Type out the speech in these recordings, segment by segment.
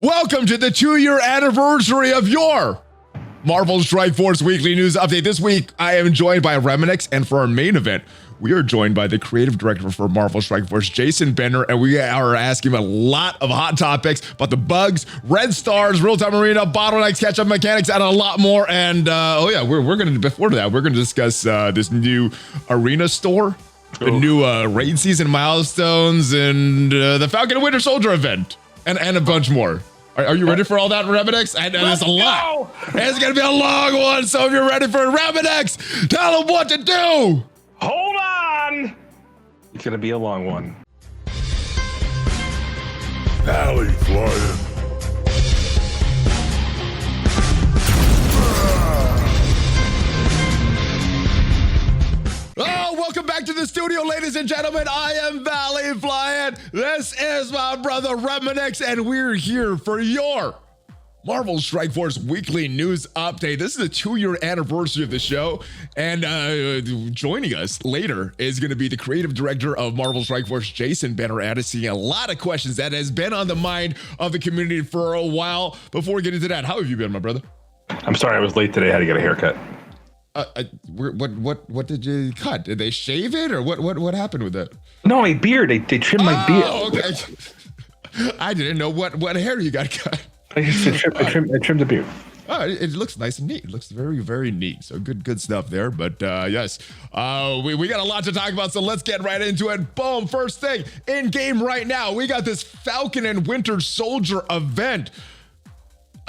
Welcome to the 2-year anniversary of your Marvel Strike Force Weekly News Update. This week, I am joined by Remanx, and for our main event, we are joined by the creative director for Marvel Strike Force, Jason Bender, and we are asking him a lot of hot topics about the bugs, red stars, real-time arena, bottlenecks, catch-up mechanics, and a lot more. And we're going to, before that, we're going to discuss this new arena store, the new raid season milestones, and the Falcon and Winter Soldier event. And a bunch more. Are you ready for all that, Remanx? I know there's a lot. It's going to be a long one, so if you're ready for it, Remanx, tell them what to do. Hold on. It's going to be a long one. ValleyFlyin. Oh, welcome back to the studio, ladies and gentlemen. I am ValleyFlyin. This is my brother Remanx, and we're here for your Marvel Strike Force Weekly News Update. This is the 2-year anniversary of the show, and joining us later is going to be the creative director of Marvel Strike Force, Jason Bender, answering a lot of questions that has been on the mind of the community for a while. Before we get into that, how have you been, my brother? I'm sorry I was late today. I had to get a haircut. What did you cut? Did they shave it, or what happened with that? No, my beard. They trimmed my beard. Oh, okay. I didn't know what hair you got cut. I trimmed the beard. Oh, it looks nice and neat. It looks very, very neat. So good stuff there. But yes, we got a lot to talk about. So let's get right into it. Boom. First thing in game right now, we got this Falcon and Winter Soldier event.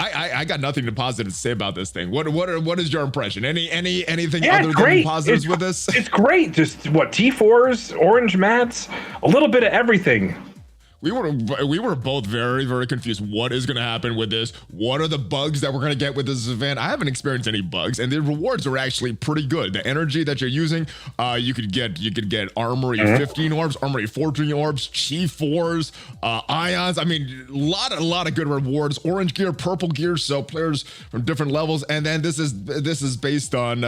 I got nothing positive to say about this thing. What is your impression? Anything other than positives with this? It's great. Just what, T4s, orange mats, a little bit of everything. We were both very, very confused. What is going to happen with this? What are the bugs that we're going to get with this event? I haven't experienced any bugs, and the rewards are actually pretty good. The energy that you're using, you could get Armory 15 orbs, Armory 14 orbs, Chi 4s, ions. I mean, a lot of good rewards. Orange gear, purple gear, so players from different levels. And then this is based on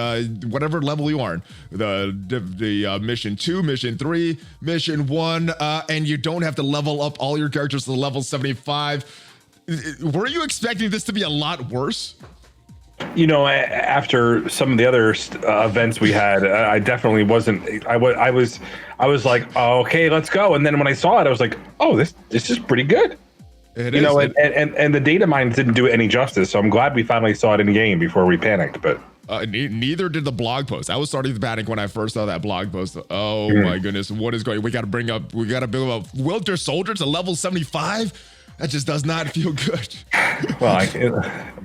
whatever level you are in. The mission 2, mission 3, mission 1, and you don't have to level up all your characters to level 75. Were you expecting this to be a lot worse? You know, after some of the other events we had, I definitely wasn't. I was like, oh, okay, let's go. And then when I saw it, I was like, oh, this is pretty good. And the data mines didn't do it any justice. So I'm glad we finally saw it in game before we panicked. But neither did the blog post. I was starting to panic when I first saw that blog post. Oh my goodness, what is going? We got to build up Winter Soldier to level 75. That just does not feel good. Well,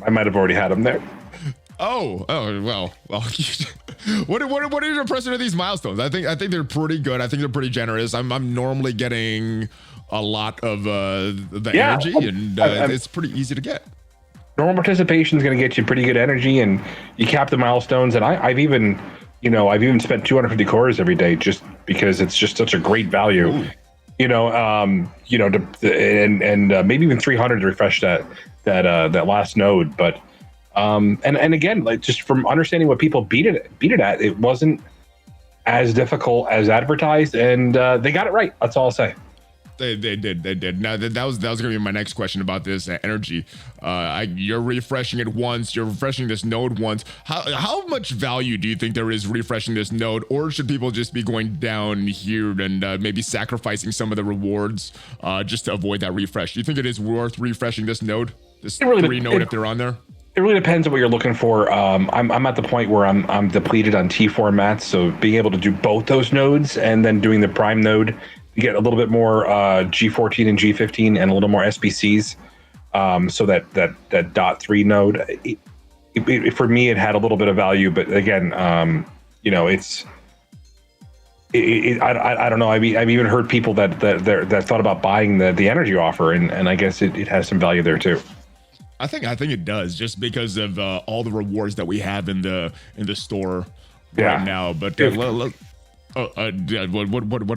I might have already had him there. Oh well. What are your impressions of these milestones? I think they're pretty good. I think they're pretty generous. I'm normally getting a lot of the energy, and it's pretty easy to get. Normal participation is going to get you pretty good energy, and you cap the milestones. And I've even spent 250 cores every day just because it's just such a great value. Ooh. And maybe even 300 to refresh that last node. But and again, like, just from understanding what people beat it at, it wasn't as difficult as advertised, and they got it right. That's all I'll say. They did. Now that was going to be my next question about this energy. You're refreshing it once. You're refreshing this node once. How much value do you think there is refreshing this node, or should people just be going down here and maybe sacrificing some of the rewards just to avoid that refresh? Do you think it is worth refreshing this node, this 3 node if they're on there? It really depends on what you're looking for. I'm at the point where I'm depleted on T4 mats, so being able to do both those nodes and then doing the prime node, you get a little bit more G14 and G15 and a little more SBCs. So that dot 3 node, for me, it had a little bit of value, but again, I don't know. I've even heard people that thought about buying the energy offer, and I guess it has some value there too. I think it does, just because of all the rewards that we have in the store right now. But what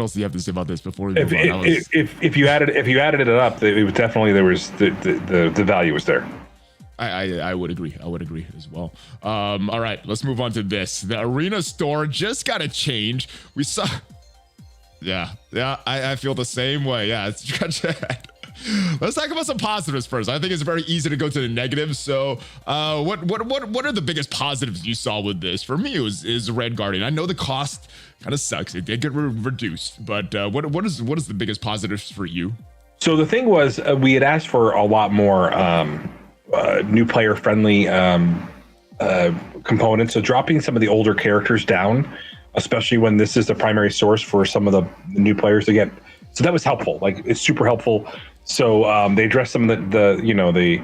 else do you have to say about this before we move on? If you added it up, it was definitely, there was the value was there. I would agree. I would agree as well. All right, let's move on to this. The arena store just got a change. We saw. Yeah, I feel the same way. Yeah, it's Let's talk about some positives first. I think it's very easy to go to the negatives. So, what are the biggest positives you saw with this? For me, is Red Guardian. I know the cost kind of sucks. It did get reduced, but what is the biggest positives for you? So the thing was, we had asked for a lot more new player friendly components. So dropping some of the older characters down, especially when this is the primary source for some of the new players to get. So that was helpful. Like, it's super helpful. So they addressed some of the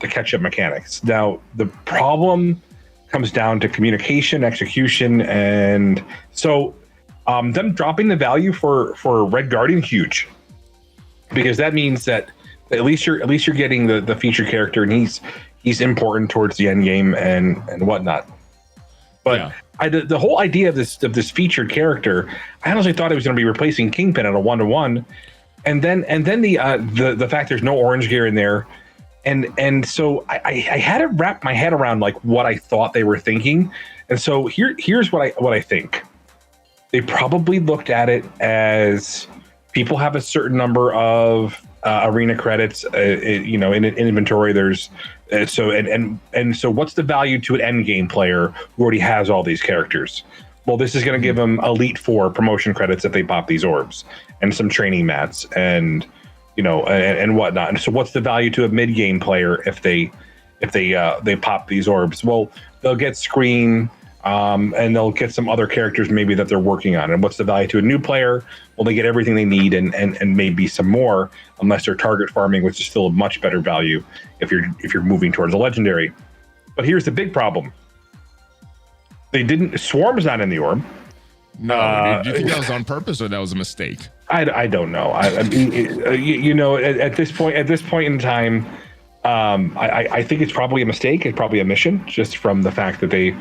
catch-up mechanics. Now the problem comes down to communication, execution, and so them dropping the value for Red Guardian, huge, because that means that at least you're getting the featured character, and he's important towards the end game and whatnot. But yeah. The whole idea of this featured character, I honestly thought it was going to be replacing Kingpin at a 1-to-1, and then the fact there's no orange gear in there, and so I had to wrap my head around like what I thought they were thinking, and so here's what I think. They probably looked at it as people have a certain number of arena credits, in inventory. There's so what's the value to an end game player who already has all these characters? Well, this is going to give them Elite 4 promotion credits if they pop these orbs, and some training mats, and and whatnot. And so what's the value to a mid game player if they pop these orbs? Well, they'll get screen. And they'll get some other characters maybe that they're working on. And what's the value to a new player? Well, they get everything they need and maybe some more, unless they're target farming, which is still a much better value if you're moving towards a legendary. But here's the big problem: Swarm's not in the orb. No, do you think that was on purpose or that was a mistake? I don't know. I mean, at this point in time, I think it's probably a mistake. It's probably a mission, just from the fact that they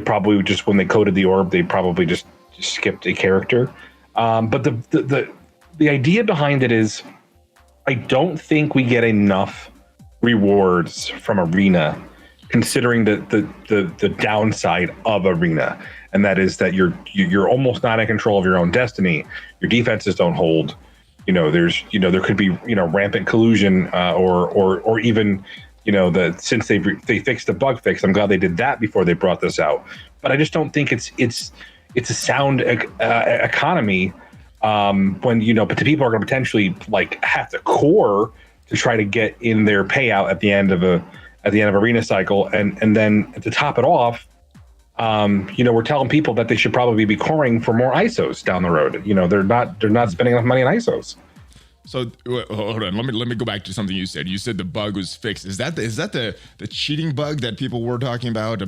probably just, when they coded the orb, they probably just skipped a character. But the idea behind it is, I don't think we get enough rewards from Arena, considering the downside of Arena, and that is that you're almost not in control of your own destiny. Your defenses don't hold. There could be rampant collusion, or even. Since they fixed the bug fix, I'm glad they did that before they brought this out. But I just don't think it's a sound economy when but the people are going to potentially like have to core to try to get in their payout at the end of arena cycle, and then to top it off, we're telling people that they should probably be coring for more ISOs down the road. They're not spending enough money on ISOs. So hold on, let me go back to something you said. You said the bug was fixed. Is that the cheating bug that people were talking about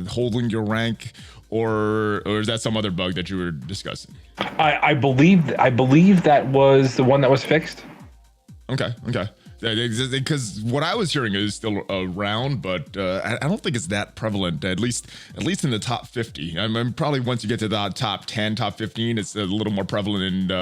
holding your rank, or is that some other bug that you were discussing? I believe that was the one that was fixed. Okay. Because what I was hearing is still around, but I don't think it's that prevalent. At least in the top 50. I mean, probably once you get to the top 10, top 15, it's a little more prevalent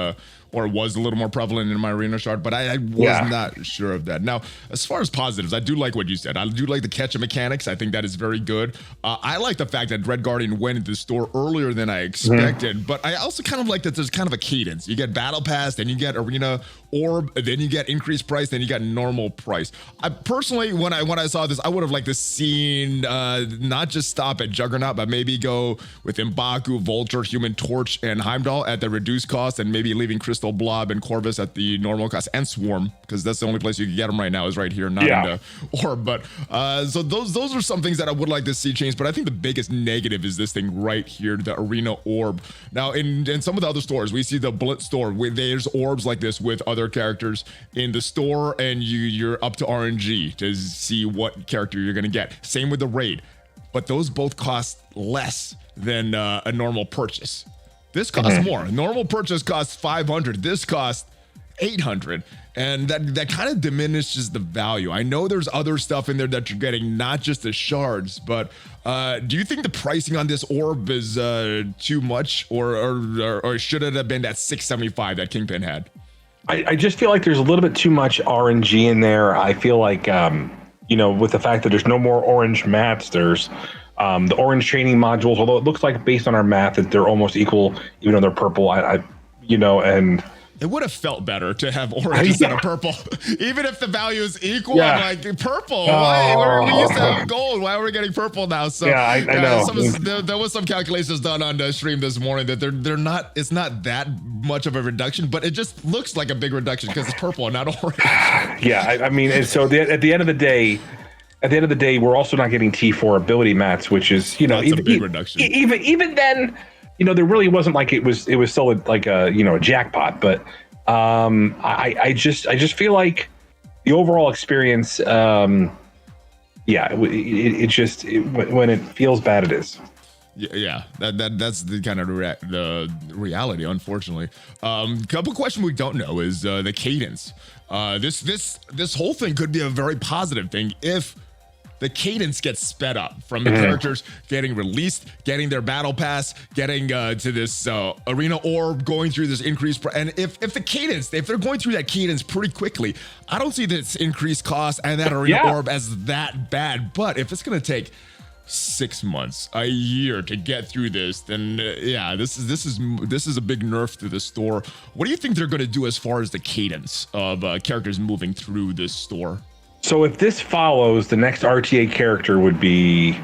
or was a little more prevalent in my arena chart, but I was not sure of that. Now, as far as positives, I do like what you said. I do like the catch-up mechanics. I think that is very good. I like the fact that Red Guardian went into the store earlier than I expected, but I also kind of like that there's kind of a cadence. You get Battle Pass, then you get Arena Orb, then you get increased price, then you got normal price. I personally, when I saw this, I would have liked to seen not just stop at Juggernaut, but maybe go with M'Baku, Vulture, Human Torch, and Heimdall at the reduced cost, and maybe leaving Crystal Blob and Corvus at the normal cost, and Swarm, because that's the only place you can get them right now is right here, not in the Orb. But so those are some things that I would like to see change. But I think the biggest negative is this thing right here, the Arena Orb. Now, in some of the other stores, we see the Blitz store where there's orbs like this with other characters in the store, and you're up to RNG to see what character you're gonna get. Same with the raid, but those both cost less than a normal purchase. This costs more. Normal purchase costs 500. This costs 800, and that kind of diminishes the value. I know there's other stuff in there that you're getting, not just the shards, but do you think the pricing on this orb is too much, or should it have been that 675 that Kingpin had? I just feel like there's a little bit too much RNG in there. I feel like with the fact that there's no more orange mats, there's the orange training modules, although it looks like based on our math that they're almost equal, even though they're purple. And It would have felt better to have orange instead of purple. Even if the value is equal, I'm like, purple. Why? We used to have gold. Why are we getting purple now? So I know. There was some calculations done on the stream this morning that they're not. It's not that much of a reduction, but it just looks like a big reduction because it's purple and not orange. Yeah, I mean, and so at the end of the day, we're also not getting T4 ability mats, which is That's a big reduction. Even then. There really wasn't like it was still like a a jackpot, but I just feel like the overall experience, when it feels bad, it is. Yeah, that's the kind of the reality, unfortunately. Couple questions we don't know is the cadence. This whole thing could be a very positive thing if the cadence gets sped up from the characters getting released, getting their battle pass, getting to this arena orb, going through this increased. And if they're going through that cadence pretty quickly, I don't see this increased cost and that arena orb as that bad. But if it's going to take 6 months, a year to get through this, then this is a big nerf to the store. What do you think they're going to do as far as the cadence of characters moving through this store? So if this follows, the next RTA character would be. It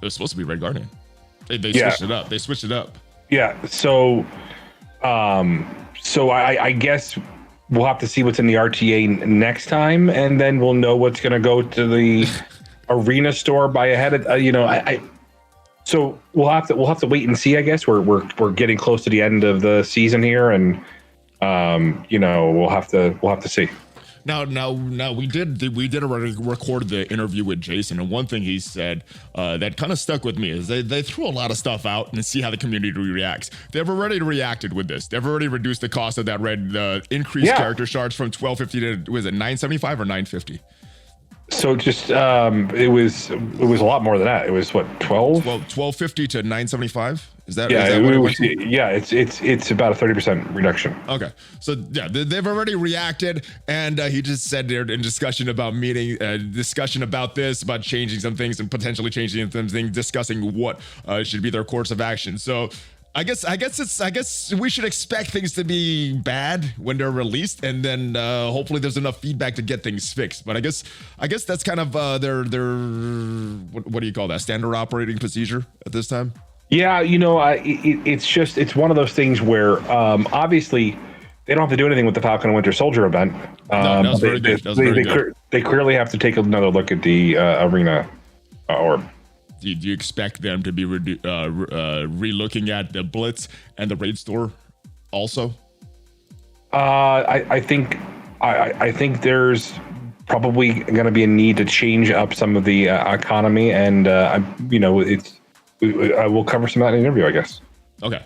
was supposed to be Red Guardian. They switched it up. They switched it up. Yeah. So, I guess we'll have to see what's in the RTA next time, and then we'll know what's going to go to the arena store by ahead of So we'll have to wait and see. I guess we're getting close to the end of the season here, and we'll have to see. Now we did already record the interview with Jason, and one thing he said that kind of stuck with me is they threw a lot of stuff out and see how the community reacts. They've already reacted with this. They've already reduced the cost of that increased character shards from 1250 to was it 975 or 950? So just it was a lot more than that. It was what 1250 to 975. Is that it's about a 30% reduction. Okay, so they've already reacted, and he just said they're in discussion about discussion about this, about changing some things and potentially changing some things, discussing what should be their course of action. So I guess we should expect things to be bad when they're released, and then hopefully there's enough feedback to get things fixed. But I guess that's kind of their what do you call that, standard operating procedure at this time? Yeah, it's one of those things where obviously they don't have to do anything with the Falcon and Winter Soldier event. That was very good. They clearly have to take another look at the arena orb. Do you expect them to be re-looking at the Blitz and the Raid Store also? I think there's probably going to be a need to change up some of the economy, and we'll cover some of that in the interview, I guess. Okay.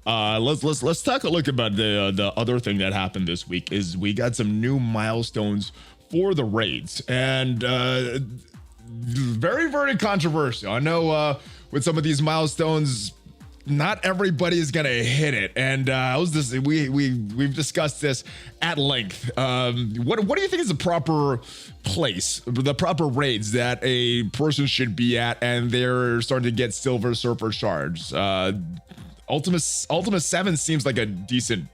Let's talk a look about the other thing that happened this week. Is we got some new milestones for the raids, and very, very controversial. I know with some of these milestones, not everybody is gonna hit it, and we've discussed this at length. What do you think is the proper place, the proper raids that a person should be at, and they're starting to get Silver Surfer shards? Ultima 7 seems like a decent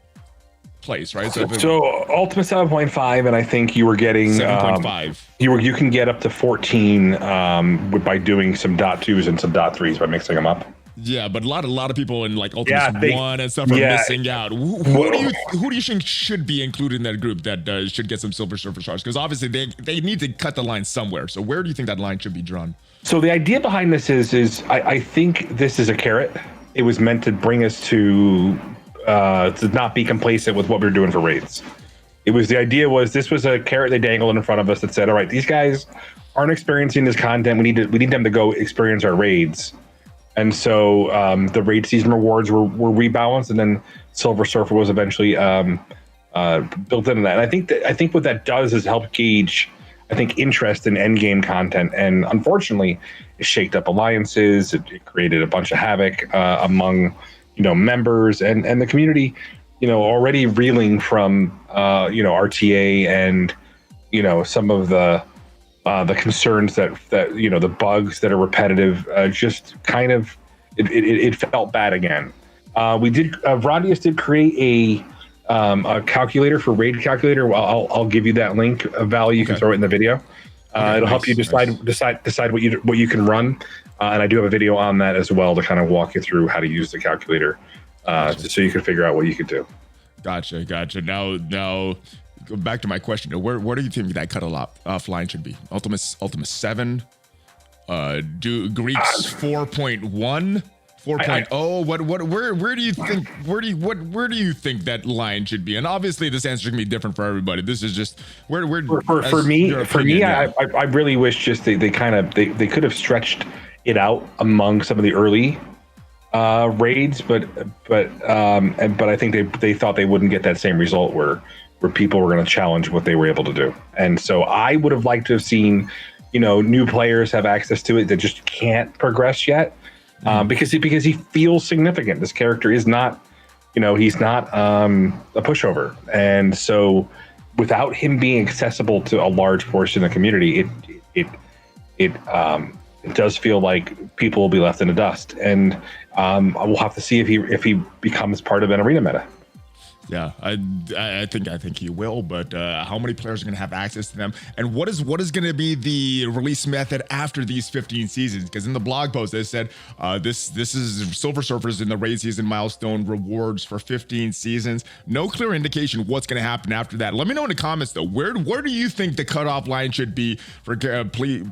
place, right? So Ultima 7.5, and I think you were getting 7.5. You can get up to 14 by doing some .2s and some .3s by mixing them up. Yeah, but a lot of people in like Ultima 1 and stuff are missing out. Who do you think should be included in that group that should get some Silver Surfer shards? Because obviously they need to cut the line somewhere. So where do you think that line should be drawn? So the idea behind this is I think this is a carrot. It was meant to bring us to not be complacent with what we were doing for raids. The idea was this was a carrot they dangled in front of us that said, all right, these guys aren't experiencing this content. We need them to go experience our raids. And so the raid season rewards were rebalanced, and then Silver Surfer was eventually built into that. And I think what that does is help gauge, I think, interest in endgame content. And unfortunately, it shaked up alliances. It created a bunch of havoc among members and the community. Already reeling from RTA and some of the concerns that the bugs that are repetitive, just kind of it felt bad again. Rodius did create a calculator for raid calculator. Well, I'll give you that link, Val. You can throw it in the video. It'll help you decide what you can run. And I do have a video on that as well to kind of walk you through how to use the calculator, so you can figure out what you could do. Gotcha. Now, go back to my question. Where do you think that cutoff line should be? Ultimate 7. Do Greeks 4.1, 4.0? Where do you think that line should be? And obviously, this answer can be different for everybody. This is just where for me. I really wish just they could have stretched it out among some of the early raids, but I think they thought they wouldn't get that same result where people were going to challenge what they were able to do. And so I would have liked to have seen, new players have access to it that just can't progress yet, because he feels significant. This character is not, he's not a pushover. And so without him being accessible to a large portion of the community, it does feel like people will be left in the dust. And we'll have to see if he becomes part of an arena meta. Yeah, I think he will, but how many players are going to have access to them, and what is going to be the release method after these 15 seasons? Because in the blog post they said this is Silver Surfers in the raid season milestone rewards for 15 seasons. No clear indication what's going to happen after that. Let me know in the comments though. Where do you think the cutoff line should be for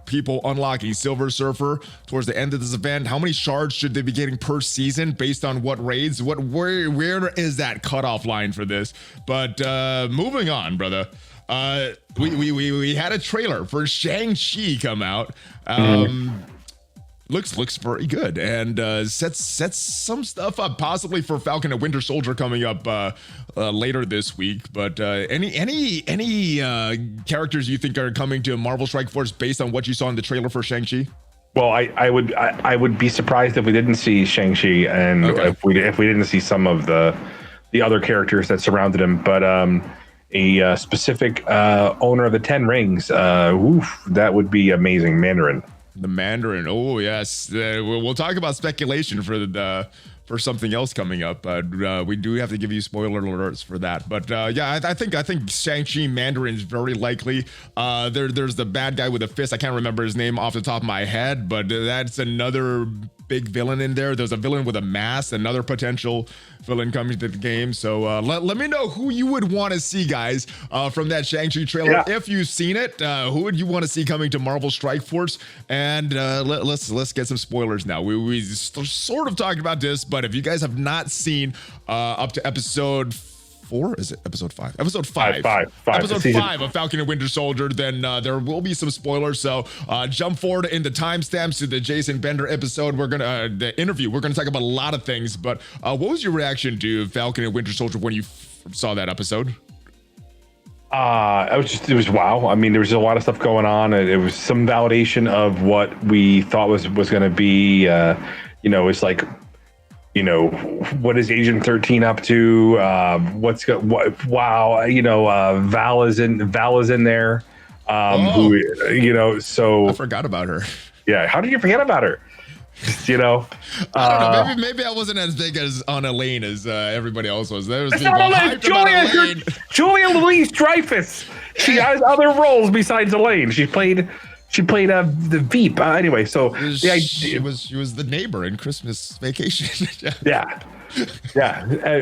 people unlocking Silver Surfer towards the end of this event? How many shards should they be getting per season based on what raids? Where is that cutoff line for this? But moving on, brother, we had a trailer for Shang Chi come out. Looks very good, and sets some stuff up possibly for Falcon and Winter Soldier coming up later this week. But any characters you think are coming to Marvel Strike Force based on what you saw in the trailer for Shang Chi? Well, I would be surprised if we didn't see Shang Chi, and if we didn't see some of the other characters that surrounded him, but a specific owner of the 10 rings, that would be amazing. The Mandarin. Oh yes, we'll talk about speculation for something else coming up. We do have to give you spoiler alerts for that. But I think Shang-Chi Mandarin is very likely. There's the bad guy with a fist. I can't remember his name off the top of my head, but that's another big villain in there. There's a villain with a mask, another potential villain coming to the game. So let me know who you would want to see, guys, from that Shang-Chi trailer. Yeah. If you've seen it, who would you want to see coming to Marvel Strike Force? And let's get some spoilers now. We sort of talked about this, but if you guys have not seen up to episode 4, is it episode 5? Episode 5. Episode 5 of Falcon and Winter Soldier, then there will be some spoilers. So jump forward in the timestamps to the Jason Bender episode. The interview. We're gonna talk about a lot of things. But what was your reaction to Falcon and Winter Soldier when you saw that episode? It was wow. I mean, there was a lot of stuff going on. It was some validation of what we thought was going to be. It's like, what is Agent 13 up to? Wow. Val is in there. So I forgot about her. Yeah. How did you forget about her? I don't know. Maybe I wasn't as big on Elaine as everybody else was. There was people hyped about Elaine. Julia Louis-Dreyfus. She has other roles besides Elaine. She played the Veep. Anyway, so she was the neighbor in Christmas Vacation. Yeah.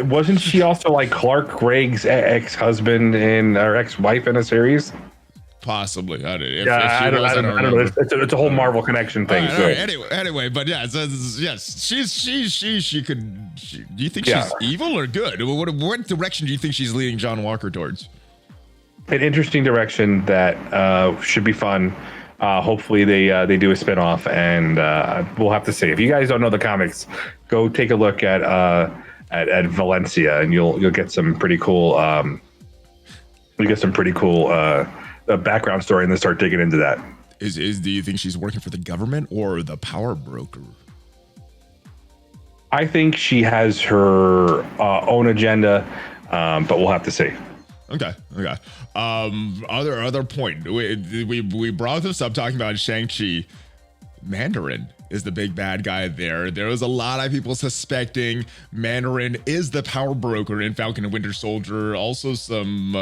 Wasn't she also like Clark Gregg's ex-husband or ex-wife in a series? Possibly. I don't know. It's a whole Marvel connection thing. Anyway, but yeah, yes, she could. Do you think she's evil or good? What direction do you think she's leading John Walker towards? An interesting direction that should be fun. Hopefully they do a spinoff, and we'll have to see. If you guys don't know the comics, go take a look at Valencia, and you'll get some pretty cool. A background story, and then start digging into that. Do you think she's working for the government or the power broker? I think she has her own agenda, but we'll have to see. Okay. Other point. We brought this up talking about Shang-Chi Mandarin. is the big bad guy there. There was a lot of people suspecting Mandarin is the power broker in Falcon and Winter Soldier. Also some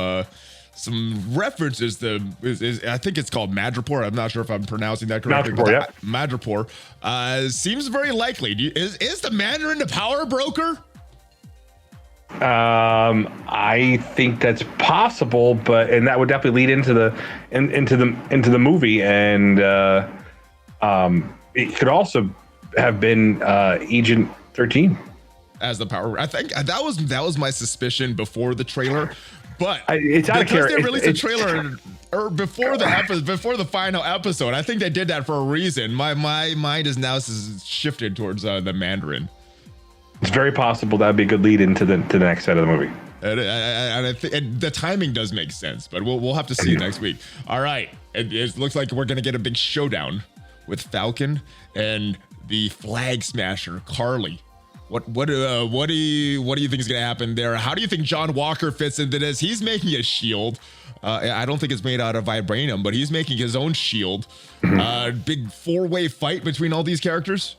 references to I think it's called Madripoor. I'm not sure if I'm pronouncing that correctly. Madripoor, Madripoor seems very likely. Is the Mandarin the power broker? I think that's possible, and that would definitely lead into the movie, and it could also have been Agent 13 as the power. I think that was my suspicion before the trailer. But it's out of character. They released a trailer or before the final episode. I think they did that for a reason. My mind is now shifted towards the Mandarin. It's very possible that'd be a good lead into the next set of the movie. And I think the timing does make sense, but we'll have to see next week. All right, it looks like we're gonna get a big showdown with Falcon and the Flag Smasher Carly. What do you think is going to happen there? How do you think John Walker fits into this? He's making a shield. I don't think it's made out of vibranium, but he's making his own shield. Big 4-way fight between all these characters.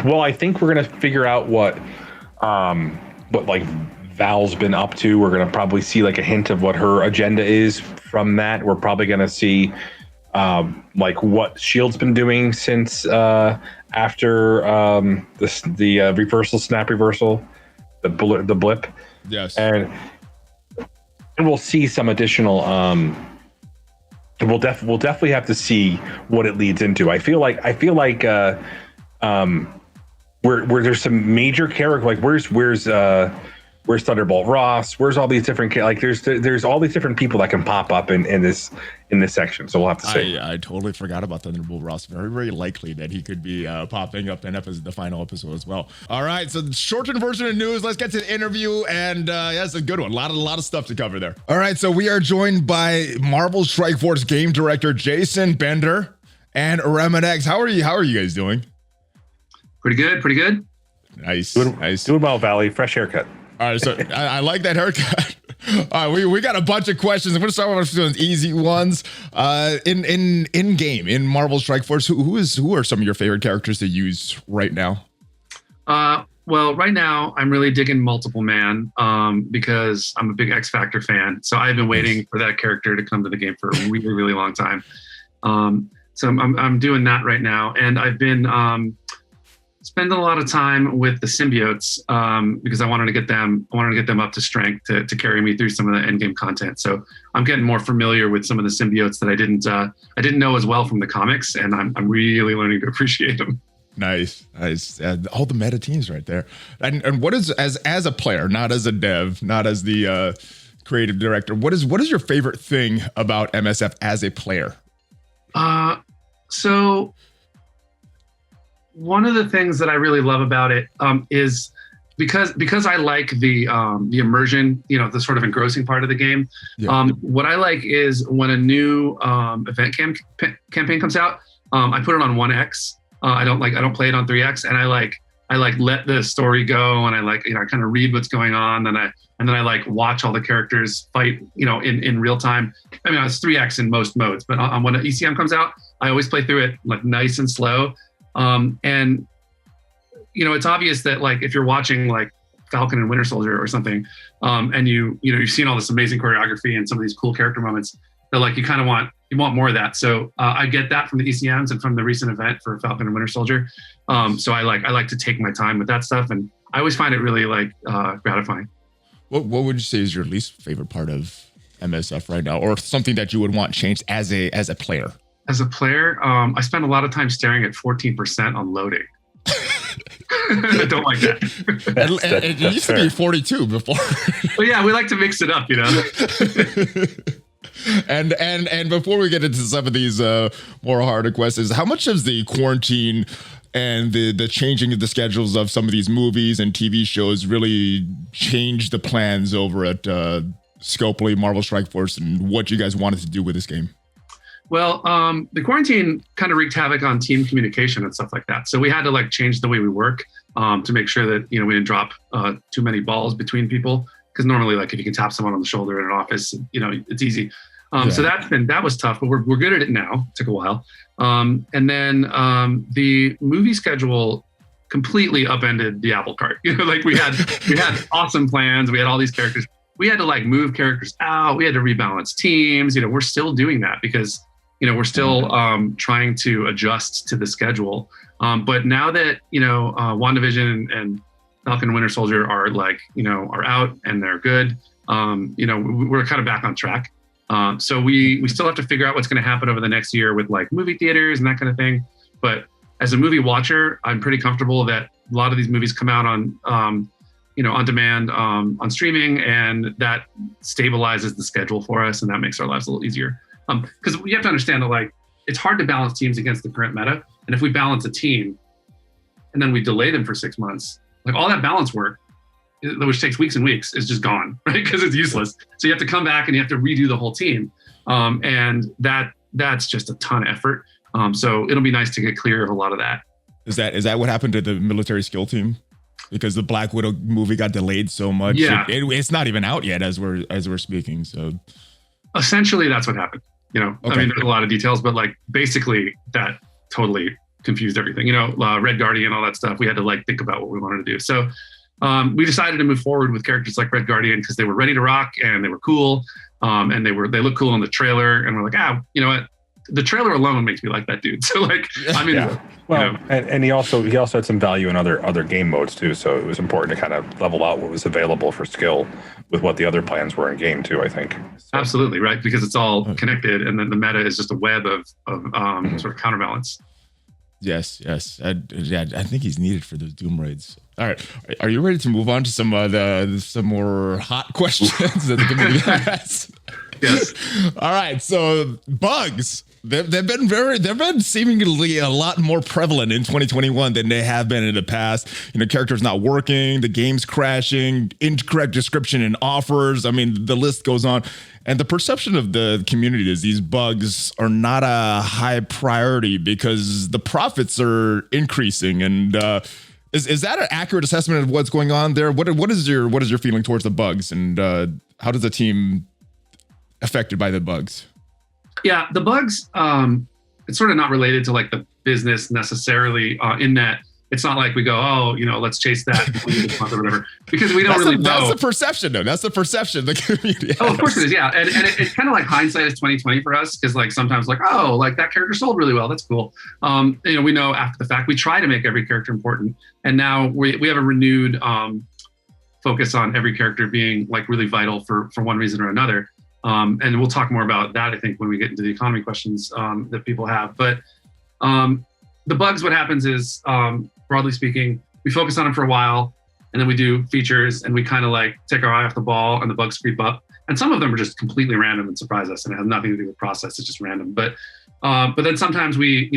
Well, I think we're going to figure out what like Val's been up to. We're going to probably see like a hint of what her agenda is from that. We're probably going to see like what Shield's been doing since after the reversal, snap reversal, the blip. Yes. And we'll see some additional we'll definitely have to see what it leads into. I feel like where there's some major character, like where's Thunderbolt Ross? Where's all these different like there's all these different people that can pop up in this section. So we'll have to see. I totally forgot about Thunderbolt Ross. Very, very likely that he could be popping up in the final episode as well. All right, so the shortened version of news. Let's get to the interview, and that's a good one. A lot of stuff to cover there. All right, so we are joined by Marvel Strike Force game director Jason Bender and Remanx. How are you guys doing? Pretty good. Nice. Doing well, Valley. Fresh haircut. All right, so I like that haircut. All right, we got a bunch of questions. I'm going to start with some easy ones. In game, in Marvel Strike Force, who are some of your favorite characters to use right now? Well, right now I'm really digging Multiple Man because I'm a big X Factor fan. So I've been waiting for that character to come to the game for a really, really long time. So I'm doing that right now, and I've been spending a lot of time with the symbiotes because I wanted to get them up to strength to carry me through some of the end game content. So I'm getting more familiar with some of the symbiotes that I didn't know as well from the comics, and I'm really learning to appreciate them. Nice. All the meta teams right there. And what is as a player, not as a dev, not as the creative director, what is your favorite thing about MSF as a player? So one of the things that I really love about it is because I like the immersion, the sort of engrossing part of the game. Yeah. What I like is when a new event campaign comes out, I put it on 1X. I don't play it on 3X, and I let the story go, and I kind of read what's going on, and then I like watch all the characters fight, in real time. I mean, it's 3X in most modes, but when an ECM comes out, I always play through it like nice and slow. And it's obvious that like if you're watching like Falcon and Winter Soldier or something, and you've seen all this amazing choreography and some of these cool character moments, that like you want more of that. So I get that from the ECMs and from the recent event for Falcon and Winter Soldier. So I like to take my time with that stuff, and I always find it really like gratifying. What would you say is your least favorite part of MSF right now, or something that you would want changed as a player? As a player, I spend a lot of time staring at 14% on loading. I don't like that. It used to be 42 before. But yeah, we like to mix it up, And before we get into some of these more harder questions, how much has the quarantine and the changing of the schedules of some of these movies and TV shows really changed the plans over at Scopely, Marvel Strike Force, and what you guys wanted to do with this game? Well, the quarantine kind of wreaked havoc on team communication and stuff like that. So we had to like change the way we work to make sure that, we didn't drop too many balls between people. Because normally, like if you can tap someone on the shoulder in an office, it's easy. So that was tough, but we're good at it now. It took a while. And then the movie schedule completely upended the apple cart. Like we had awesome plans. We had all these characters. We had to like move characters out. We had to rebalance teams. We're still doing that because we're still trying to adjust to the schedule. But now that WandaVision and Falcon and Winter Soldier are are out and they're good, we're kind of back on track. So we still have to figure out what's going to happen over the next year with like movie theaters and that kind of thing. But as a movie watcher, I'm pretty comfortable that a lot of these movies come out on on demand, on streaming, and that stabilizes the schedule for us, and that makes our lives a little easier. Because you have to understand that like it's hard to balance teams against the current meta, and if we balance a team and then we delay them for 6 months, like all that balance work, which takes weeks and weeks, is just gone, right? Because it's useless. So you have to come back and you have to redo the whole team, and that's just a ton of effort. So it'll be nice to get clear of a lot of that. Is that what happened to the military skill team? Because the Black Widow movie got delayed so much. Yeah. It's not even out yet as we're speaking. So essentially that's what happened. Okay. I mean, there's a lot of details, but like basically that totally confused everything. Red Guardian, all that stuff. We had to like think about what we wanted to do. So we decided to move forward with characters like Red Guardian because they were ready to rock and they were cool. And they look cool in the trailer. And we're like, you know what? The trailer alone makes me like that dude. So like, I mean, well, and he also had some value in other game modes too. So it was important to kind of level out what was available for skill with what the other plans were in game too, I think. So. Absolutely, right? Because it's all connected, and then the meta is just a web of sort of counterbalance. Yes. I think he's needed for those Doom raids. All right, are you ready to move on to some more hot questions that the community has? Yes. All right. So bugs, they've been seemingly a lot more prevalent in 2021 than they have been in the past. Characters not working, the game's crashing, incorrect description in offers. I mean, the list goes on. And the perception of the community is these bugs are not a high priority because the profits are increasing. And is that an accurate assessment of what's going on there? What is your feeling towards the bugs, and how does the team affected by the bugs? Yeah, the bugs, it's sort of not related to like the business necessarily, in that it's not like we go, let's chase that this month or whatever, because we don't really know. That's the perception, though. That's the perception the community has. Oh, of course it is, yeah. And it's kind of like hindsight is 2020 for us, because like sometimes like, like that character sold really well. That's cool. We know after the fact. We try to make every character important, and now we have a renewed focus on every character being like really vital for one reason or another. And we'll talk more about that, I think, when we get into the economy questions that people have. But the bugs, what happens is, broadly speaking, we focus on them for a while, and then we do features, and we kind of like take our eye off the ball, and the bugs creep up. And some of them are just completely random and surprise us, and it has nothing to do with process. It's just random. But then sometimes we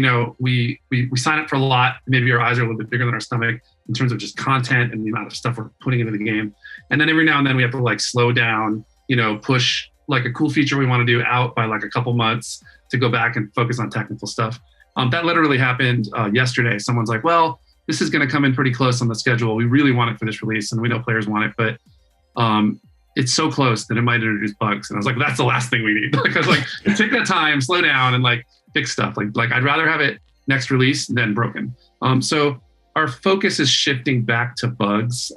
sign up for a lot. Maybe our eyes are a little bit bigger than our stomach in terms of just content and the amount of stuff we're putting into the game. And then every now and then we have to like slow down, push like a cool feature we want to do out by like a couple months to go back and focus on technical stuff. That literally happened yesterday. Someone's like, well, this is going to come in pretty close on the schedule. We really want it for this release, and we know players want it, but it's so close that it might introduce bugs. And I was like, that's the last thing we need. Like, I was like, take that time, slow down, and like fix stuff. Like I'd rather have it next release than broken. So our focus is shifting back to bugs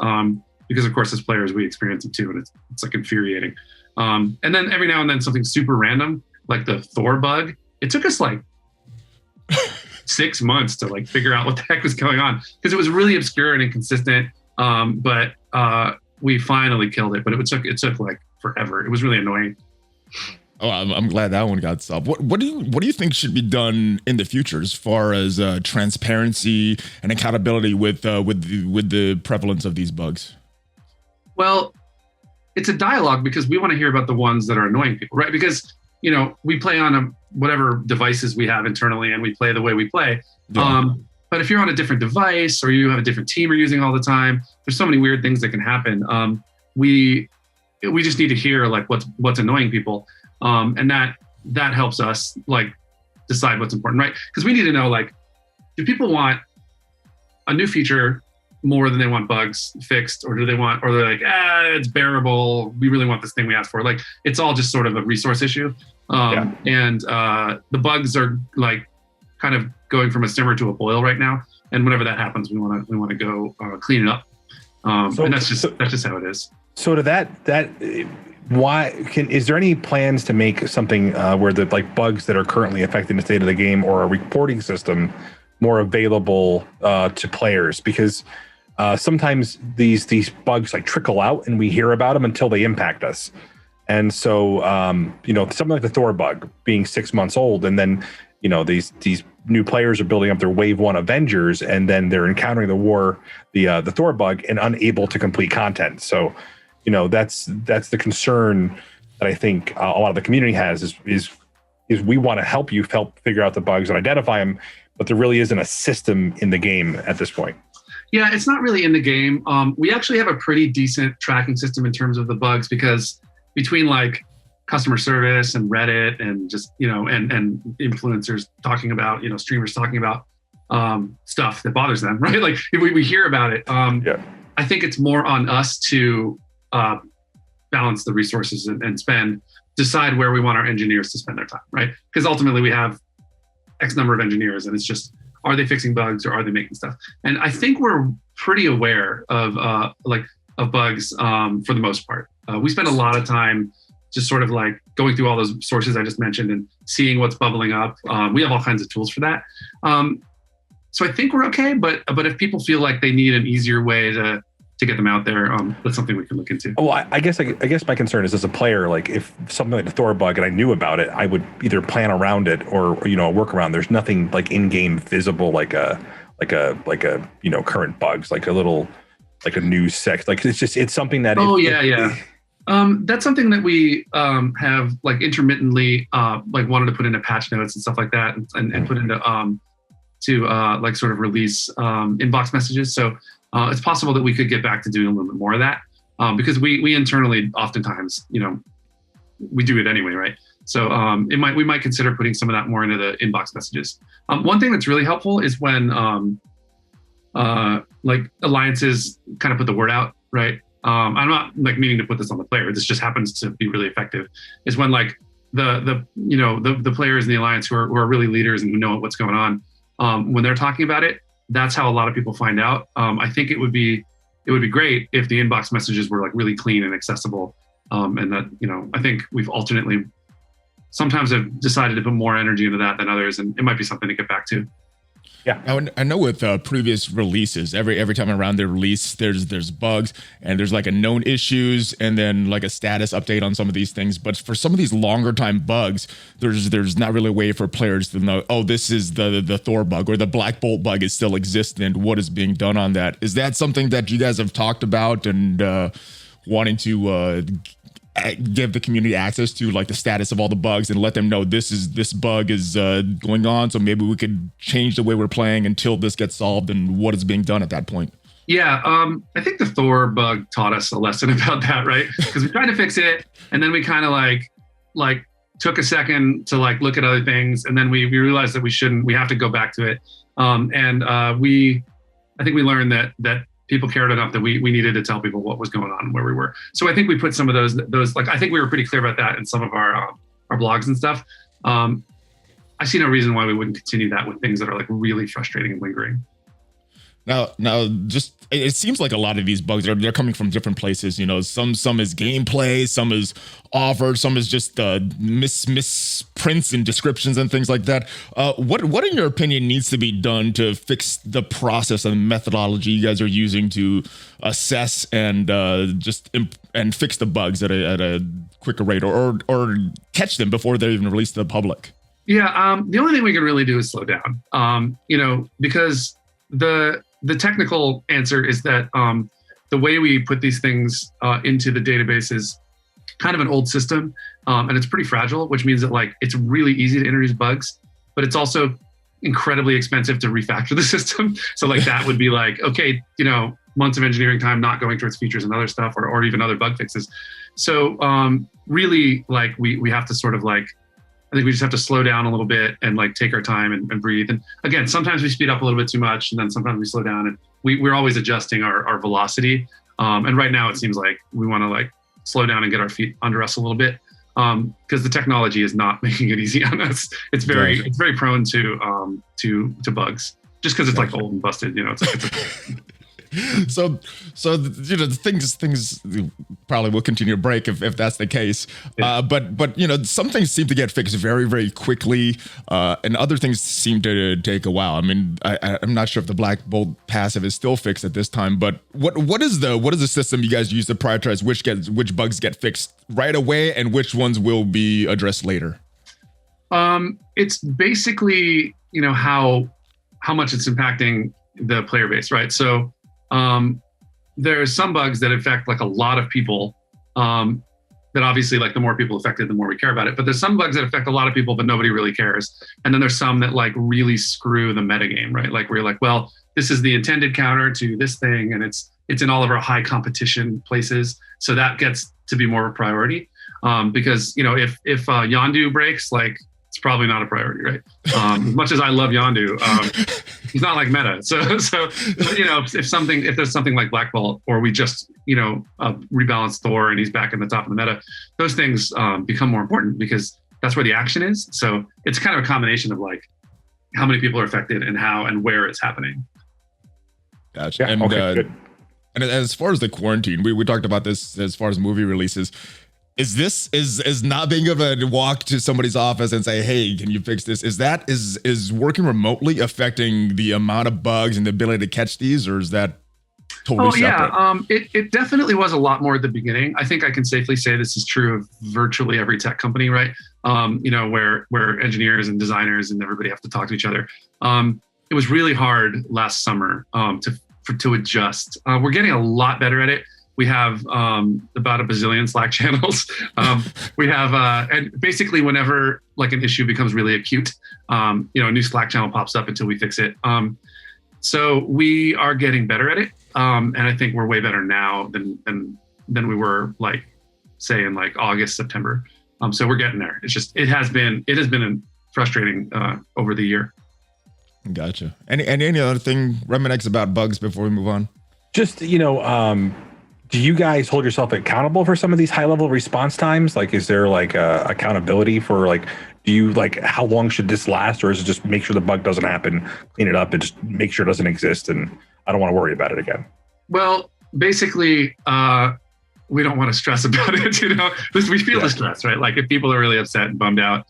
because, of course, as players, we experience it too, and it's like infuriating. And then every now and then something super random, like the Thor bug. It took us like 6 months to like figure out what the heck was going on, because it was really obscure and inconsistent. But we finally killed it. But it took like forever. It was really annoying. Oh, I'm glad that one got solved. What do you think should be done in the future as far as transparency and accountability with the prevalence of these bugs? Well, it's a dialogue, because we want to hear about the ones that are annoying people, right? Because we play on whatever devices we have internally, and we play the way we play. Yeah. But if you're on a different device, or you have a different team you're using all the time, there's so many weird things that can happen. We just need to hear like what's annoying people, and that helps us like decide what's important, right? Because we need to know, like, do people want a new feature more than they want bugs fixed, or they're like, it's bearable, we really want this thing we asked for. Like, it's all just sort of a resource issue. And the bugs are like kind of going from a simmer to a boil right now. And whenever that happens, we want to go clean it up. And that's just how it is. So to is there any plans to make something where the like bugs that are currently affecting the state of the game or a reporting system more available to players? Because sometimes these bugs like trickle out and we hear about them until they impact us. And so something like the Thor bug being 6 months old, and then these new players are building up their wave 1 Avengers, and then they're encountering the Thor bug and unable to complete content. So that's the concern that I think a lot of the community has is we want to help figure out the bugs and identify them, but there really isn't a system in the game at this point. Yeah, it's not really in the game. We actually have a pretty decent tracking system in terms of the bugs, because between like customer service and Reddit and just, and influencers talking about, streamers talking about stuff that bothers them, right? Like if we hear about it. I think it's more on us to balance the resources and decide where we want our engineers to spend their time, right? Because ultimately we have X number of engineers, and it's just, are they fixing bugs or are they making stuff? And I think we're pretty aware of bugs for the most part. We spend a lot of time just sort of like going through all those sources I just mentioned and seeing what's bubbling up. We have all kinds of tools for that. So I think we're okay, but if people feel like they need an easier way to get them out there, that's something we can look into. Well, I guess my concern is, as a player, like if something like the Thor bug and I knew about it, I would either plan around it or work around. There's nothing like in-game visible, like a current bugs, like a news section. Like it's something that. That's something that we have like intermittently like wanted to put into patch notes and stuff like that, and put into like sort of release inbox messages. So it's possible that we could get back to doing a little bit more of that, because we internally oftentimes we do it anyway, right? So we might consider putting some of that more into the inbox messages. One thing that's really helpful is when like alliances kind of put the word out, right? I'm not like meaning to put this on the player. This just happens to be really effective. Is when like the players in the alliance who are really leaders and who know what's going on, when they're talking about it, that's how a lot of people find out. I think it would be great if the inbox messages were like really clean and accessible. And that I think we've alternately sometimes have decided to put more energy into that than others, and it might be something to get back to. Yeah, I know with previous releases, every time around the release, there's bugs and there's like a known issues and then like a status update on some of these things. But for some of these longer time bugs, there's not really a way for players to know, oh, this is the Thor bug or the Black Bolt bug is still existing and what is being done on that. Is that something that you guys have talked about and wanting to give the community access to, like the status of all the bugs and let them know this bug is going on, so maybe we could change the way we're playing until this gets solved and what is being done at that point? Yeah, I think the Thor bug taught us a lesson about that, right? Because we tried to fix it, and then we kind of like took a second to like look at other things, and then we realized that we have to go back to it. I think we learned that people cared enough that we needed to tell people what was going on and where we were. So I think we put some of those like, I think we were pretty clear about that in some of our blogs and stuff. I see no reason why we wouldn't continue that with things that are like really frustrating and lingering. Now, just it seems like a lot of these bugs they're coming from different places. Some is gameplay, some is offered, some is just misprints and descriptions and things like that. What in your opinion needs to be done to fix the process and methodology you guys are using to assess and and fix the bugs at a quicker rate, or catch them before they're even released to the public? Yeah, the only thing we can really do is slow down. Because the technical answer is that the way we put these things into the database is kind of an old system, and it's pretty fragile, which means that like it's really easy to introduce bugs, but it's also incredibly expensive to refactor the system. So like that would be like, okay, months of engineering time not going towards features and other stuff, or even other bug fixes. So really like we have to sort of like, I think we just have to slow down a little bit and like take our time and breathe. And again, sometimes we speed up a little bit too much, and then sometimes we slow down, and we're always adjusting our velocity. And right now it seems like we want to like slow down and get our feet under us a little bit. because the technology is not making it easy on us. It's very prone to bugs, just because it's like old and busted. You know, So you know, things probably will continue to break if that's the case. Yeah. But you know, some things seem to get fixed very, very quickly, and other things seem to take a while. I mean, I'm not sure if the Black Bolt passive is still fixed at this time, but what is the system you guys use to prioritize which bugs get fixed right away and which ones will be addressed later? It's basically, you know, how much it's impacting the player base, right? So there are some bugs that affect like a lot of people, that obviously, like, the more people affected, the more we care about it. But there's some bugs that affect a lot of people, but nobody really cares. And then there's some that like really screw the metagame, right? Like, where you're like, well, this is the intended counter to this thing, and it's in all of our high competition places. So that gets to be more of a priority, because, you know, if Yondu breaks, like, it's probably not a priority, right? As much as I love Yondu, he's not like meta. So you know, if there's something like Black Bolt, or we just, you know, rebalance Thor and he's back in the top of the meta, those things become more important because that's where the action is. So it's kind of a combination of like how many people are affected and how and where it's happening. Gotcha. Yeah, And good. and as far as the quarantine, we talked about this as far as movie releases. Is not being able to walk to somebody's office and say, hey, can you fix this? Is working remotely affecting the amount of bugs and the ability to catch these, or is that totally separate? It definitely was a lot more at the beginning. I think I can safely say this is true of virtually every tech company, right? You know, where engineers and designers and everybody have to talk to each other. It was really hard last summer to adjust. We're getting a lot better at it. We have about a bazillion Slack channels. We have, and basically whenever like an issue becomes really acute, you know, a new Slack channel pops up until we fix it. So we are getting better at it, and I think we're way better now than we were, like, say, in like August, September. So we're getting there. It's just it has been frustrating over the year. Gotcha. Any other thing, Remanx, about bugs before we move on? Just, you know, do you guys hold yourself accountable for some of these high level response times? Like, is there like accountability for, like, do you, like, how long should this last, or is it just make sure the bug doesn't happen, clean it up, and just make sure it doesn't exist, and I don't want to worry about it again? Well, basically, we don't want to stress about it, you know, because we feel the stress, right? Like, if people are really upset and bummed out,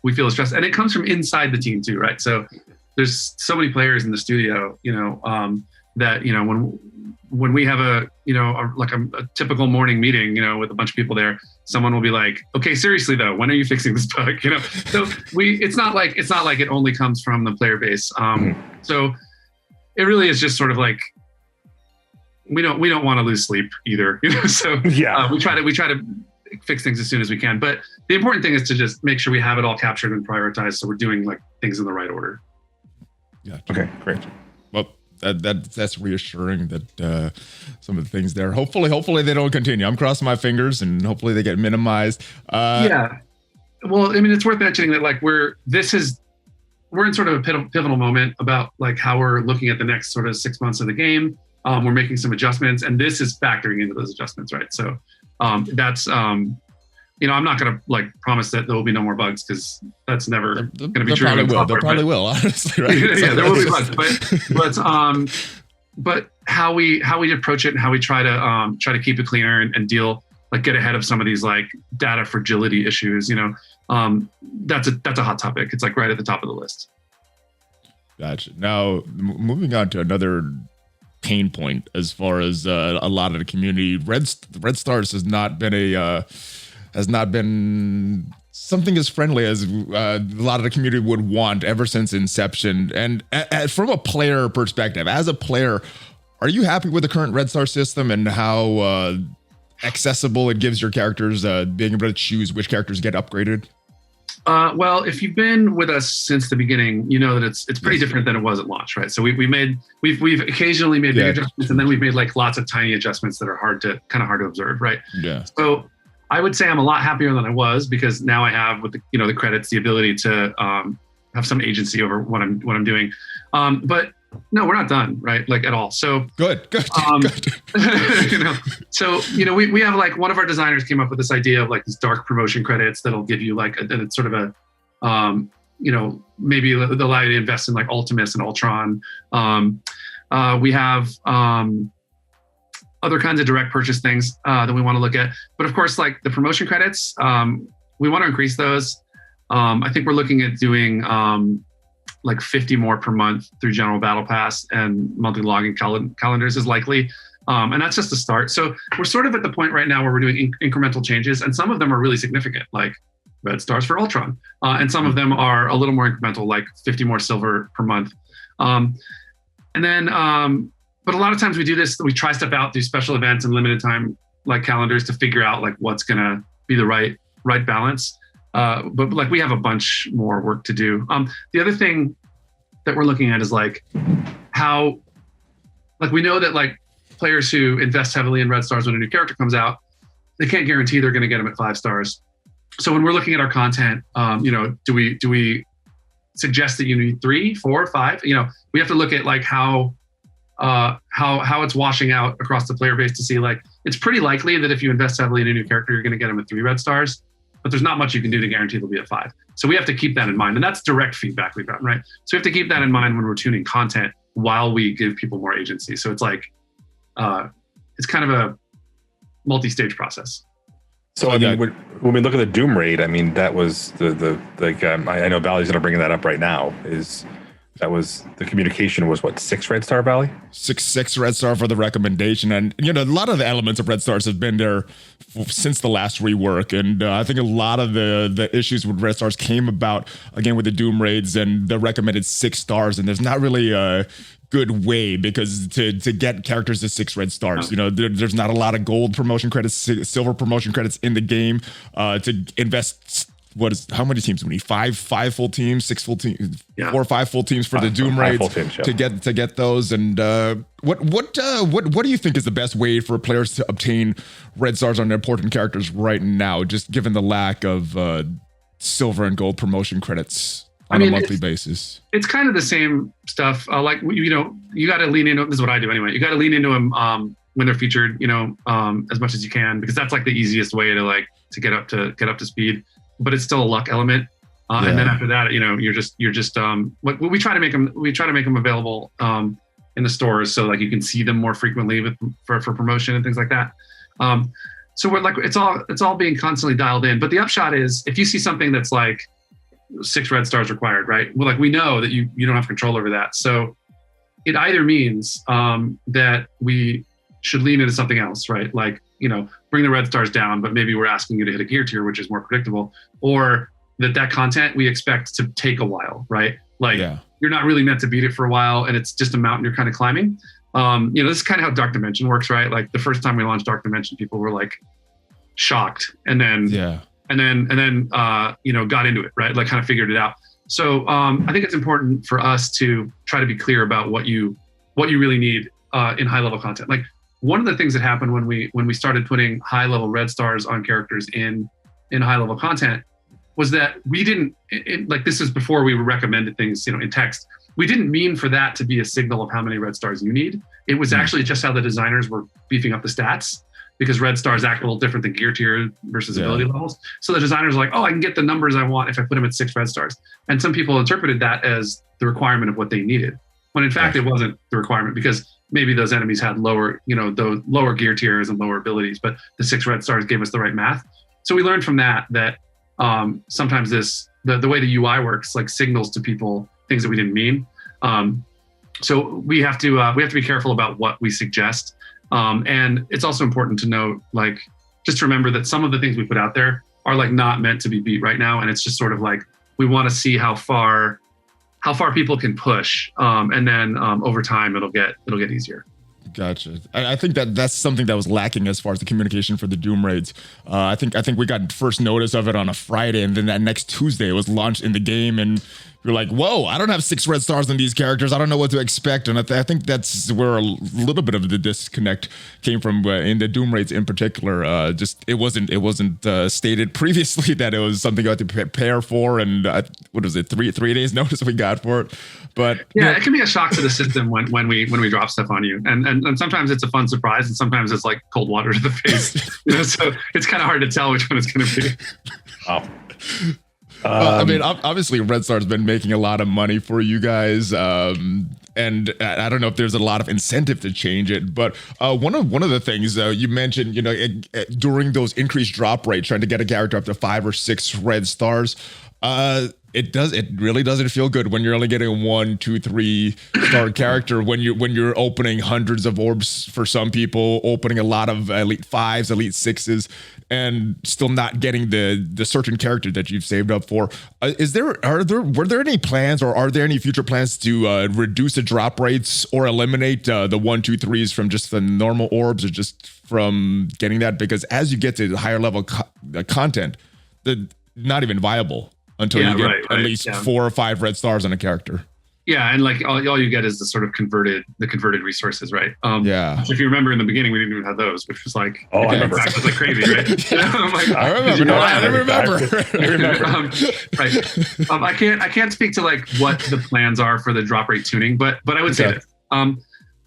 we feel the stress, and it comes from inside the team too, right? So there's so many players in the studio, you know, that, you know, when we have a typical morning meeting, you know, with a bunch of people there, someone will be like, okay, seriously though, when are you fixing this bug? You know, so it's not like it only comes from the player base. So it really is just sort of like, we don't want to lose sleep either, you know? So we try to fix things as soon as we can. But the important thing is to just make sure we have it all captured and prioritized, so we're doing like things in the right order. Yeah. Okay, great. Well, that's reassuring that some of the things there, hopefully they don't continue. I'm crossing my fingers, and hopefully they get minimized. Yeah. Well, I mean, it's worth mentioning that, like, we're in sort of a pivotal moment about like how we're looking at the next sort of 6 months of the game. We're making some adjustments, and this is factoring into those adjustments, right? So that's you know, I'm not going to like promise that there will be no more bugs, because that's never going to be true. They probably will, honestly, right? Yeah, there will be bugs, but how we approach it and how we try to keep it cleaner and deal, like, get ahead of some of these like data fragility issues, you know, that's a hot topic. It's like right at the top of the list. Gotcha. Now, moving on to another pain point as far as a lot of the community, Red Stars has not been something as friendly as a lot of the community would want ever since inception. And from a player perspective, as a player, are you happy with the current Red Star system and how accessible it gives your characters, being able to choose which characters get upgraded? Well, if you've been with us since the beginning, you know that it's pretty different than it was at launch, right? So we've occasionally made big adjustments, and then we've made like lots of tiny adjustments that are hard to observe, right? Yeah. So I would say I'm a lot happier than I was, because now I have, with the credits, the ability to have some agency over what I'm doing. But No, we're not done, right? Like at all. So good. Good. We have like one of our designers came up with this idea of like these dark promotion credits that'll give you like a sort of a, maybe they'll allow you to invest in like Ultimus and Ultron. We have other kinds of direct purchase things that we want to look at. But of course, like the promotion credits, we want to increase those. I think we're looking at doing like 50 more per month through General Battle Pass, and monthly login calendars is likely. And that's just the start. So we're sort of at the point right now where we're doing incremental changes, and some of them are really significant, like red stars for Ultron. And some of them are a little more incremental, like 50 more silver per month. But a lot of times we do this, we try stuff out through special events and limited time like calendars to figure out like what's gonna be the right balance. But like we have a bunch more work to do. The other thing that we're looking at is like how, like we know that like players who invest heavily in red stars when a new character comes out, they can't guarantee they're gonna get them at 5 stars. So when we're looking at our content, do we suggest that you need 3, 4, 5? We have to look at like how it's washing out across the player base to see like it's pretty likely that if you invest heavily in a new character, you're going to get them at 3 red stars, but there's not much you can do to guarantee they'll be at 5. So we have to keep that in mind, and that's direct feedback we've gotten, right? So we have to keep that in mind when we're tuning content while we give people more agency. So it's like it's kind of a multi-stage process. So I mean, when we look at the Doom raid, I mean that was I know Valley's going to bring that up right now. That was the communication was what, 6 red star, Valley? 6 red star for the recommendation. And, a lot of the elements of red stars have been there since the last rework. And I think a lot of the issues with red stars came about, again, with the Doom raids and the recommended 6 stars. And there's not really a good way because to get characters to 6 red stars, there's not a lot of gold promotion credits, silver promotion credits in the game to invest. How many teams do we need? 5 full teams, 6 full teams, 4 or 5 full teams for the Doom raids to get those. And what do you think is the best way for players to obtain red stars on important characters right now, just given the lack of silver and gold promotion credits on a monthly basis? It's kind of the same stuff. You got to lean into. This is what I do anyway. You got to lean into them when they're featured, as much as you can, because that's like the easiest way to get up to speed. But it's still a luck element, and then after that, you're just we try to make them available in the stores, so like you can see them more frequently for promotion and things like that. So we're like it's all being constantly dialed in. But the upshot is, if you see something that's like 6 red stars required, right? Well, like we know that you don't have control over that, so it either means that we should lean into something else, right? Like bring the red stars down, but maybe we're asking you to hit a gear tier, which is more predictable, or that content we expect to take a while, right? Like you're not really meant to beat it for a while, and it's just a mountain you're kind of climbing. This is kind of how Dark Dimension works, right? Like the first time we launched Dark Dimension, people were like shocked, and then got into it, right? Like kind of figured it out. So I think it's important for us to try to be clear about what you really need in high level content. Like one of the things that happened when we started putting high level red stars on characters in high level content was that we didn't like, this is before we recommended things in text. We didn't mean for that to be a signal of how many red stars you need. It was actually just how the designers were beefing up the stats, because red stars act a little different than gear tier versus ability levels. So the designers are like, I can get the numbers I want if I put them at 6 red stars. And some people interpreted that as the requirement of what they needed, when in fact it wasn't the requirement, because maybe those enemies had lower, those lower gear tiers and lower abilities, but the 6 red stars gave us the right math. So we learned from that sometimes the way the UI works like signals to people things that we didn't mean. So we have to be careful about what we suggest. And it's also important to note, like, just to remember that some of the things we put out there are like not meant to be beat right now. And it's just sort of like, we want to see how far people can push. And then over time it'll get easier. Gotcha. I think that's something that was lacking as far as the communication for the Doom raids. I think we got first notice of it on a Friday, and then that next Tuesday it was launched in the game, and you're like, whoa, I don't have 6 red stars on these characters. I don't know what to expect. And I think that's where a little bit of the disconnect came from in the Doom raids in particular. Just it wasn't stated previously that it was something I had to prepare for. And what was it, 3 days notice we got for it. But yeah, it can be a shock to the system when we drop stuff on you. And sometimes it's a fun surprise, and sometimes it's like cold water to the face. So it's kind of hard to tell which one it's going to be. Oh. I mean, obviously, Red Star's been making a lot of money for you guys, and I don't know if there's a lot of incentive to change it. But one of the things you mentioned, during those increased drop rates, trying to get a character up to 5 or 6 red stars, it really doesn't feel good when you're only getting a 1, 2, 3 star character when you're opening hundreds of orbs for some people, opening a lot of elite 5s, elite 6s, and still not getting the certain character that you've saved up for. Were there any plans, or are there any future plans to reduce the drop rates or eliminate the 1, 2, 3s from just the normal orbs, or just from getting that? Because as you get to the higher level content, the not even viable until you get at least 4 or 5 red stars on a character. Yeah, and like all you get is the sort of converted resources, right? Yeah. So if you remember in the beginning, we didn't even have those, which was like, I remember. It was like crazy, right? I'm like, I remember. No, I remember. I remember. Right. I can't speak to like what the plans are for the drop rate tuning, but I would say this.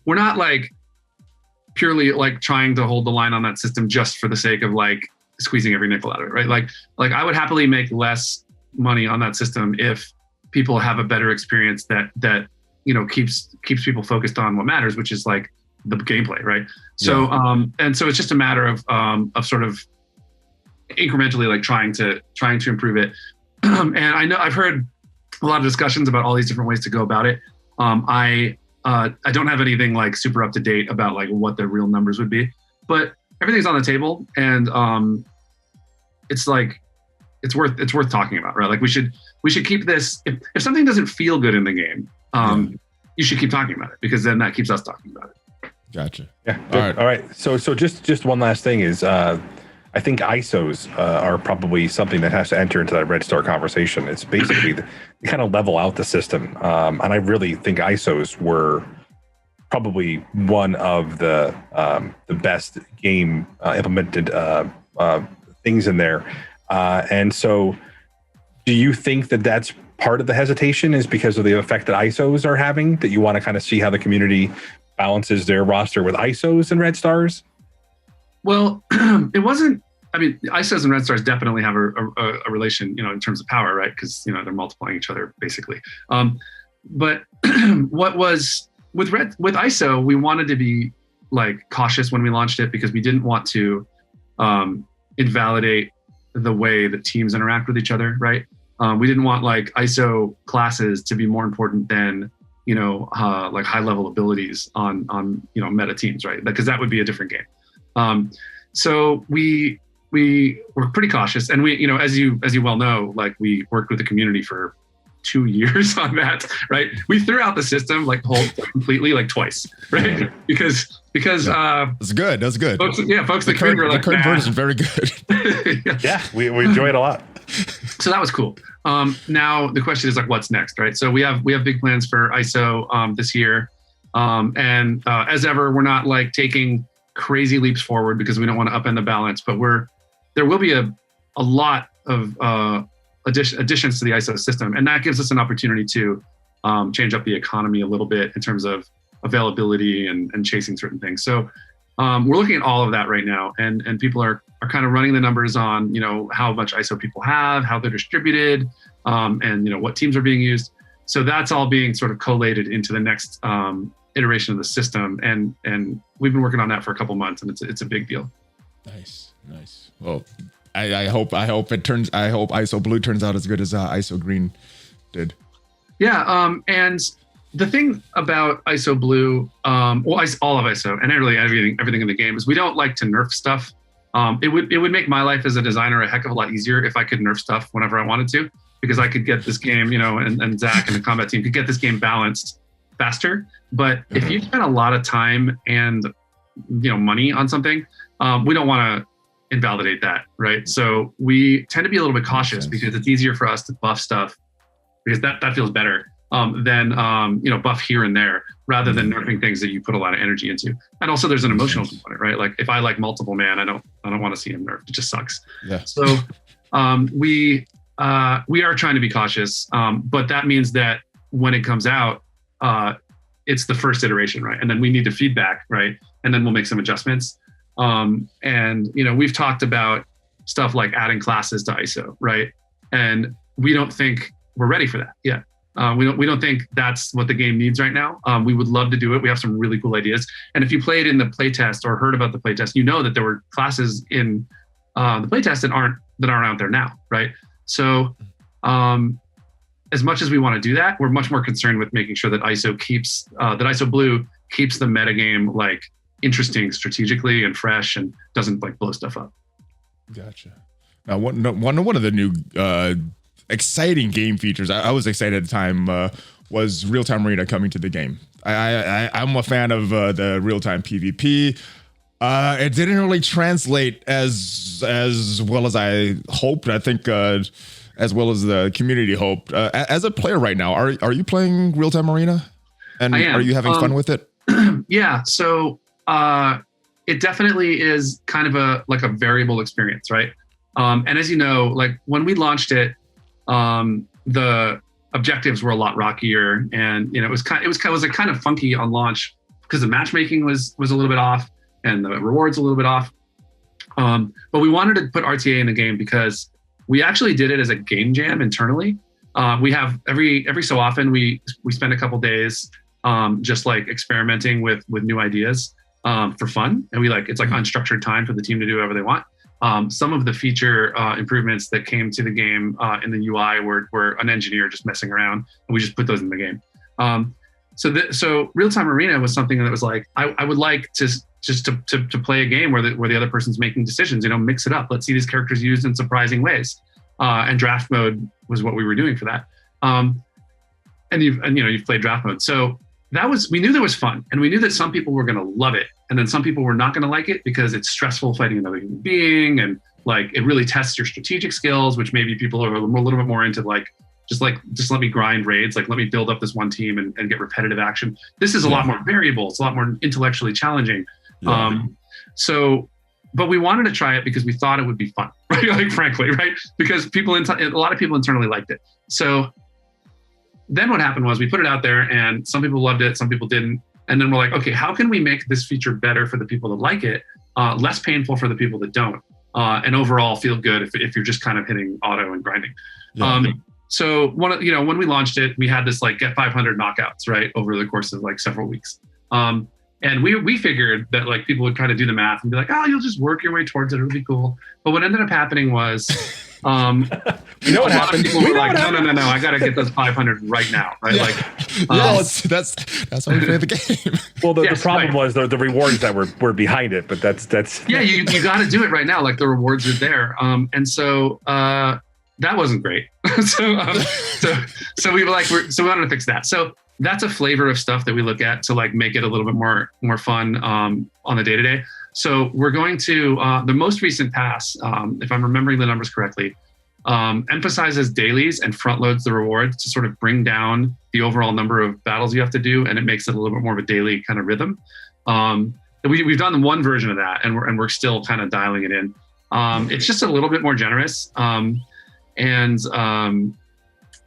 We're not like purely like trying to hold the line on that system just for the sake of like squeezing every nickel out of it, right? Like I would happily make less money on that system if people have a better experience that keeps people focused on what matters, which is like the gameplay, right? So and so it's just a matter of sort of incrementally like trying to improve it. And I know I've heard a lot of discussions about all these different ways to go about it. I don't have anything like super up to date about like what the real numbers would be, but everything's on the table, and it's like it's worth talking about, right? Like we should keep this. If something doesn't feel good in the game, you should keep talking about it, because then that keeps us talking about it. Gotcha. Yeah. All right. So just one last thing is, I think ISOs are probably something that has to enter into that red star conversation. It's basically they kind of level out the system, and I really think ISOs were probably one of the best game implemented things in there. And so do you think that that's part of the hesitation, is because of the effect that ISOs are having, that you want to kind of see how the community balances their roster with ISOs and red stars? Well, it wasn't. I mean, ISOs and red stars definitely have a relation, in terms of power, right? Because they're multiplying each other basically. But what was with ISO, we wanted to be like cautious when we launched it, because we didn't want to invalidate the way that teams interact with each other, right? We didn't want like ISO classes to be more important than like high level abilities on meta teams, right? Because that would be a different game. So we were pretty cautious, and we as you well know, like we worked with the community for 2 years on that, right? We threw out the system like completely like twice, right? Because that's good. Folks, the current version is very good. Yeah, we enjoy it a lot. So that was cool. Now the question is like, what's next, right? So we have big plans for ISO this year, and as ever, we're not like taking crazy leaps forward because we don't want to upend the balance, but there will be a lot of additions to the ISO system, and that gives us an opportunity to change up the economy a little bit in terms of availability and chasing certain things. So we're looking at all of that right now, and people are kind of running the numbers on how much ISO people have, how they're distributed, and what teams are being used. So that's all being sort of collated into the next iteration of the system, and we've been working on that for a couple months, and it's a big deal. Nice. Well, I hope ISO Blue turns out as good as ISO Green did. Yeah, and the thing about ISO Blue, all of ISO, and really everything in the game, is we don't like to nerf stuff. It would make my life as a designer a heck of a lot easier if I could nerf stuff whenever I wanted to, because I could get this game, and Zach and the combat team could get this game balanced faster. But if you spend a lot of time and money on something, we don't want to invalidate that, right? So we tend to be a little bit cautious because it's easier for us to buff stuff because that feels better than buff here and there rather than nerfing things that you put a lot of energy into. And also there's an emotional component, right? Like if I like multiple man, I don't want to see him nerfed. It just sucks. Yeah. So we are trying to be cautious, but that means that when it comes out, it's the first iteration, right? And then we need to feedback, right? And then we'll make some adjustments. And we've talked about stuff like adding classes to ISO, right? And we don't think we're ready for that yet. We don't think that's what the game needs right now. We would love to do it. We have some really cool ideas. And if you played in the playtest or heard about the playtest, you know that there were classes in the playtest that aren't out there now, right? So as much as we want to do that, we're much more concerned with making sure that ISO Blue keeps the metagame like interesting strategically and fresh and doesn't like blow stuff up. Gotcha. Now, one of the new exciting game features I was excited at the time was real-time arena coming to the game. I'm a fan of the real-time PvP. It didn't really translate as well as I hoped. I think as well as the community hoped. As a player right now, are you playing real-time arena? And I am. Are you having fun with it? Yeah. So it definitely is kind of a variable experience, right? And as you know, like when we launched it, the objectives were a lot rockier, and it was kind of funky on launch because the matchmaking was a little bit off and the rewards a little bit off. But we wanted to put RTA in the game because we actually did it as a game jam internally. We have every so often we spend a couple days just like experimenting with new ideas for fun, and it's like unstructured time for the team to do whatever they want. Some of the feature improvements that came to the game in the UI were an engineer just messing around, and we just put those in the game. So real-time arena was something that was like, I would like to play a game where the other person's making decisions. Mix it up. Let's see these characters used in surprising ways. And draft mode was what we were doing for that. And you've played draft mode, so we knew that was fun, and we knew that some people were going to love it, and then some people were not going to like it because it's stressful fighting another human being, and like it really tests your strategic skills, which maybe people are a little bit more into just let me grind raids, like let me build up this one team and get repetitive action. This is a lot more variable. It's a lot more intellectually challenging. Yeah. But we wanted to try it because we thought it would be fun, right? Like frankly, right? Because a lot of people internally liked it. So then what happened was we put it out there, and some people loved it, some people didn't. And then we're like, okay, how can we make this feature better for the people that like it, less painful for the people that don't, and overall feel good if you're just kind of hitting auto and grinding. Yeah. So when we launched it, we had this like get 500 knockouts, right, over the course of like several weeks. And we figured that like people would kind of do the math and be like, oh, you'll just work your way towards it. It'll be cool. But what ended up happening was, you know what happened? People were like, no, I got to get those 500 right now, right? Yeah. That's how we play the game. Well, the problem was the rewards that were behind it, but that's yeah, you got to do it right now. Like the rewards are there, and so that wasn't great. so we were like, so we wanted to fix that. So that's a flavor of stuff that we look at to like make it a little bit more fun on the day-to-day. So we're going to the most recent pass, if I'm remembering the numbers correctly, emphasizes dailies and front loads the rewards to sort of bring down the overall number of battles you have to do, and it makes it a little bit more of a daily kind of rhythm. We've done one version of that, and we're still kind of dialing it in. It's just a little bit more generous, and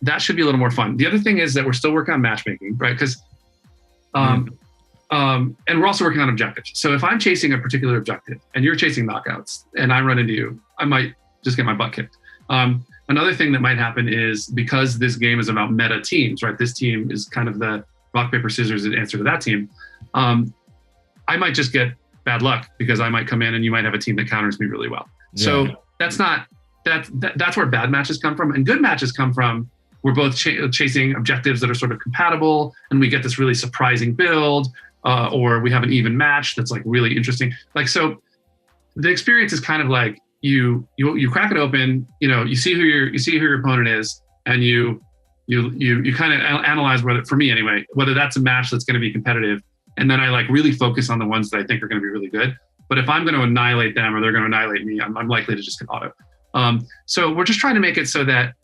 that should be a little more fun. The other thing is that we're still working on matchmaking, right? Because and we're also working on objectives. So if I'm chasing a particular objective and you're chasing knockouts and I run into you, I might just get my butt kicked. Another thing that might happen is because this game is about meta teams, right? This team is kind of the rock, paper, scissors answer to that team. I might just get bad luck because I might come in and you might have a team that counters me really well. Yeah. So that's where bad matches come from, and good matches come from we're both chasing objectives that are sort of compatible, and we get this really surprising build, or we have an even match that's like really interesting. Like, so the experience is kind of like you crack it open, you see who your opponent is, and you kind of analyze whether, for me anyway, whether that's a match that's going to be competitive, and then I like really focus on the ones that I think are going to be really good. But if I'm going to annihilate them or they're going to annihilate me, I'm likely to just get auto. So we're just trying to make it so that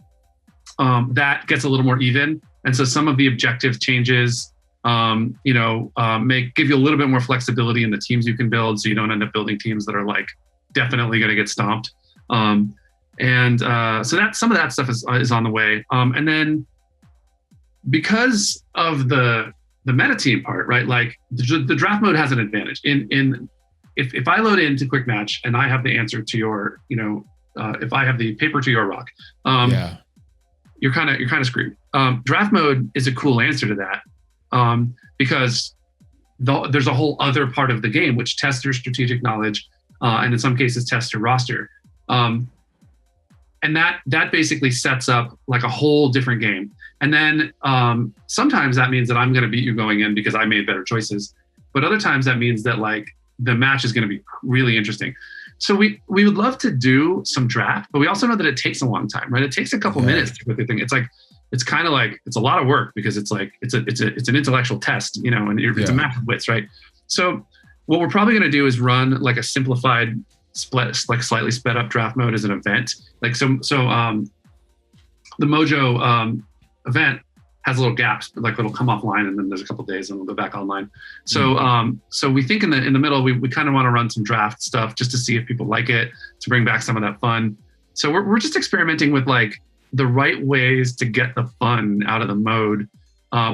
that gets a little more even. And so some of the objective changes, may give you a little bit more flexibility in the teams you can build, so you don't end up building teams that are like definitely going to get stomped. So that some of that stuff is on the way. And then because of the meta team part, right? Like the draft mode has an advantage. If I load into quick match and I have the answer to your, if I have the paper to your rock, you're kind of screwed. Draft mode is a cool answer to that, because there's a whole other part of the game which tests your strategic knowledge, and in some cases tests your roster. And that basically sets up like a whole different game. And then sometimes that means that I'm going to beat you going in because I made better choices. But other times that means that like the match is going to be really interesting. So we would love to do some draft, but we also know that it takes a long time, right? It takes a couple minutes to put the thing. It's kind of like, it's a lot of work because it's like, it's an intellectual test, and it's a match of wits, right? So what we're probably going to do is run like a simplified slightly sped up draft mode as an event. Like, so the Mojo event has little gaps, like it'll come offline and then there's a couple days and we'll go back online. So so we think in the middle, we kind of want to run some draft stuff just to see if people like it, to bring back some of that fun. So we're just experimenting with like the right ways to get the fun out of the mode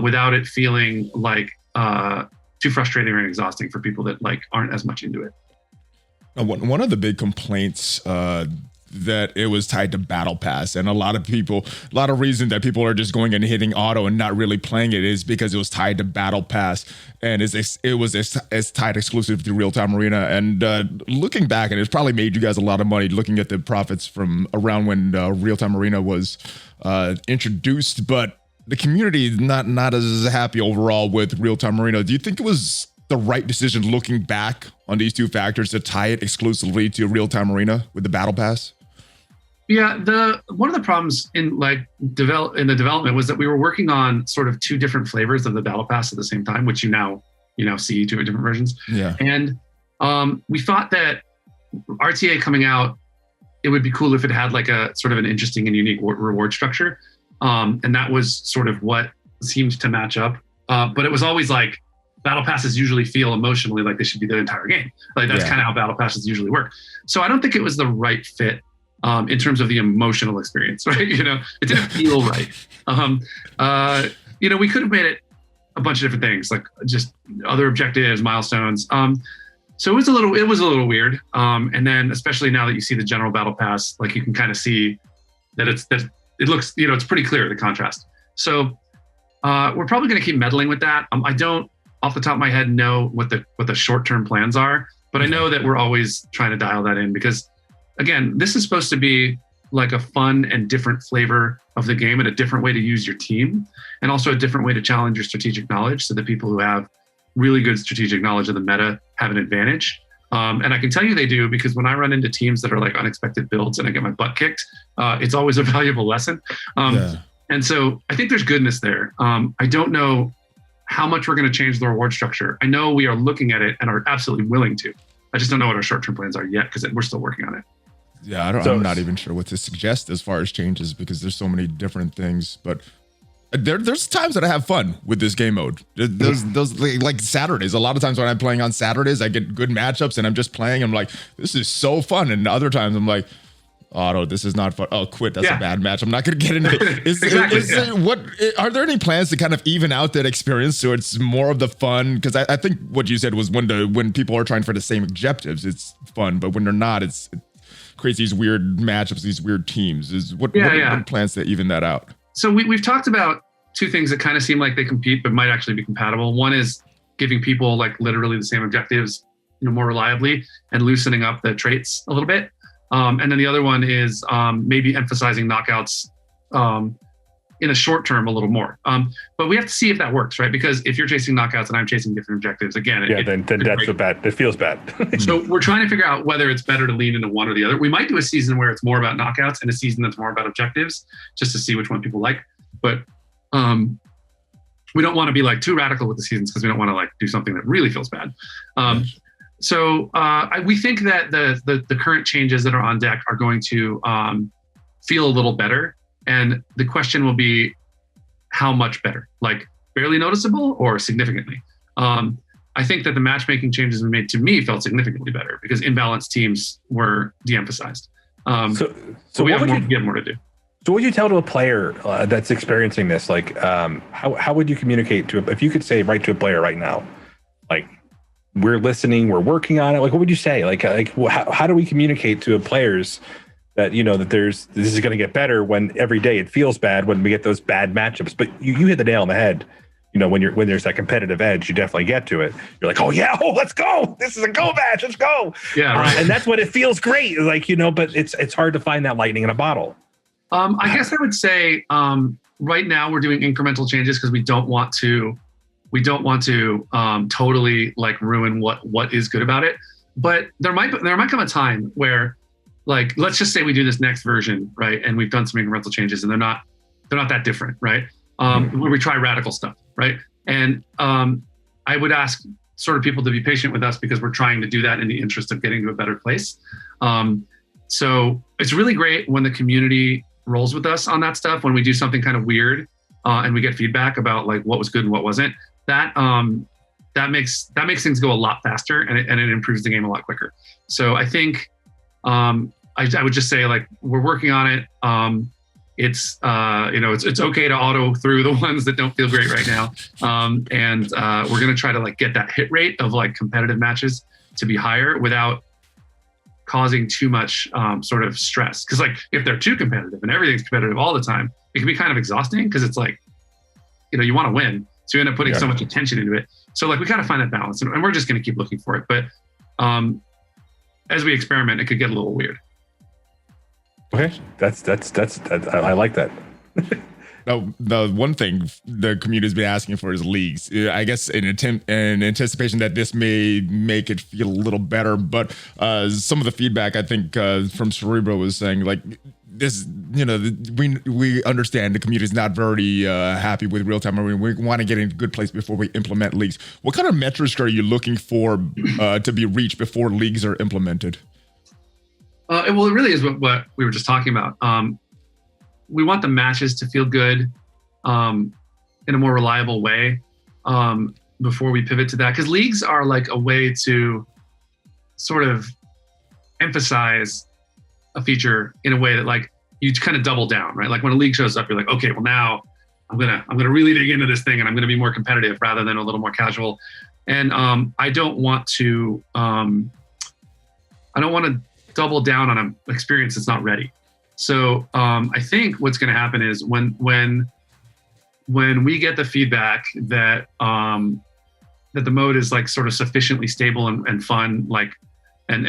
without it feeling like too frustrating or exhausting for people that like aren't as much into it. One of the big complaints that it was tied to Battle Pass, and a lot of reason that people are just going and hitting auto and not really playing it is because it was tied to Battle Pass, and it was tied exclusive to Real Time Arena. And looking back, and it's probably made you guys a lot of money looking at the profits from around when Real Time Arena was introduced, but the community is not as happy overall with Real Time Arena. Do you think it was the right decision looking back on these two factors to tie it exclusively to Real Time Arena with the Battle Pass? Yeah, one of the problems in the development was that we were working on sort of two different flavors of the Battle Pass at the same time, which you now see two different versions. Yeah. And we thought that RTA coming out, it would be cool if it had like a sort of an interesting and unique reward structure. And that was sort of what seemed to match up. But it was always like, Battle Passes usually feel emotionally like they should be the entire game. Like that's kind of how Battle Passes usually work. So I don't think it was the right fit in terms of the emotional experience, right? It didn't feel right. We could have made it a bunch of different things, like just other objectives, milestones. So it was a little weird. And then especially now that you see the general Battle Pass, like you can kind of see that it looks, it's pretty clear, the contrast. So we're probably going to keep meddling with that. I don't, off the top of my head, know what the short-term plans are, but I know that we're always trying to dial that in because, again, this is supposed to be like a fun and different flavor of the game and a different way to use your team, and also a different way to challenge your strategic knowledge so that people who have really good strategic knowledge of the meta have an advantage. And I can tell you they do, because when I run into teams that are like unexpected builds and I get my butt kicked, it's always a valuable lesson. And so I think there's goodness there. I don't know how much we're going to change the reward structure. I know we are looking at it and are absolutely willing to. I just don't know what our short-term plans are yet because we're still working on it. Yeah, I'm not even sure what to suggest as far as changes because there's so many different things. But there's times that I have fun with this game mode. Those like Saturdays. A lot of times when I'm playing on Saturdays, I get good matchups and I'm just playing. I'm like, this is so fun. And other times I'm like, oh no, this is not fun. Oh, quit. That's a bad match. I'm not going to get into it. Are there any plans to kind of even out that experience so it's more of the fun? Because I think what you said was when people are trying for the same objectives, it's fun. But when they're not, it creates these weird matchups, these weird teams. What are plans to even that out? So we've talked about two things that kind of seem like they compete, but might actually be compatible. One is giving people like literally the same objectives, more reliably, and loosening up the traits a little bit. And then the other one is maybe emphasizing knockouts in a short term a little more. But we have to see if that works, right? Because if you're chasing knockouts and I'm chasing different objectives, again, then that's bad. It feels bad. So we're trying to figure out whether it's better to lean into one or the other. We might do a season where it's more about knockouts and a season that's more about objectives, just to see which one people like. But we don't want to be like too radical with the seasons because we don't want to like do something that really feels bad. So we think that the current changes that are on deck are going to feel a little better. And the question will be, how much better? Like barely noticeable or significantly? I think that the matchmaking changes we made, to me, felt significantly better because imbalanced teams were de-emphasized. So we have more to do. So what would you tell to a player that's experiencing this? Like, how would you communicate to if you could say right to a player right now, like, we're listening, we're working on it. Like, what would you say? Like how do we communicate to players that, that this is going to get better when every day it feels bad when we get those bad matchups? But you hit the nail on the head. When there's that competitive edge, you definitely get to it. You're like, let's go. This is a go match. Let's go. Yeah, right. And that's what it feels great. Like, but it's hard to find that lightning in a bottle. I guess I would say right now we're doing incremental changes because we don't want to totally like ruin what is good about it. But there might come a time where, like, let's just say we do this next version, right? And we've done some incremental changes and they're not that different, right? Where we try radical stuff, right? And I would ask sort of people to be patient with us because we're trying to do that in the interest of getting to a better place. So it's really great when the community rolls with us on that stuff, when we do something kind of weird and we get feedback about like what was good and what wasn't. That makes things go a lot faster and it improves the game a lot quicker. So I think I would just say, like, we're working on it. It's okay to auto through the ones that don't feel great right now. And we're going to try to like get that hit rate of like competitive matches to be higher without causing too much sort of stress. Because like if they're too competitive and everything's competitive all the time, it can be kind of exhausting because it's like, you want to win. So you end up putting so much attention into it. So like we got to find that balance and we're just going to keep looking for it. But as we experiment, it could get a little weird. Okay, that's I like that. Now, the one thing the community's been asking for is leagues. I guess in anticipation that this may make it feel a little better, but some of the feedback I think from Cerebro was saying like this, we understand the community is not very happy with real time. I mean, we want to get in a good place before we implement leagues. What kind of metrics are you looking for to be reached before leagues are implemented? Well, it really is what we were just talking about. We want the matches to feel good in a more reliable way before we pivot to that. Because leagues are like a way to sort of emphasize a feature in a way that like you kind of double down, right? Like when a league shows up, you're like, okay, well now I'm gonna really dig into this thing and I'm gonna be more competitive rather than a little more casual. And I don't want to double down on an experience that's not ready. So I think what's going to happen is when we get the feedback that that the mode is like sort of sufficiently stable and fun, like and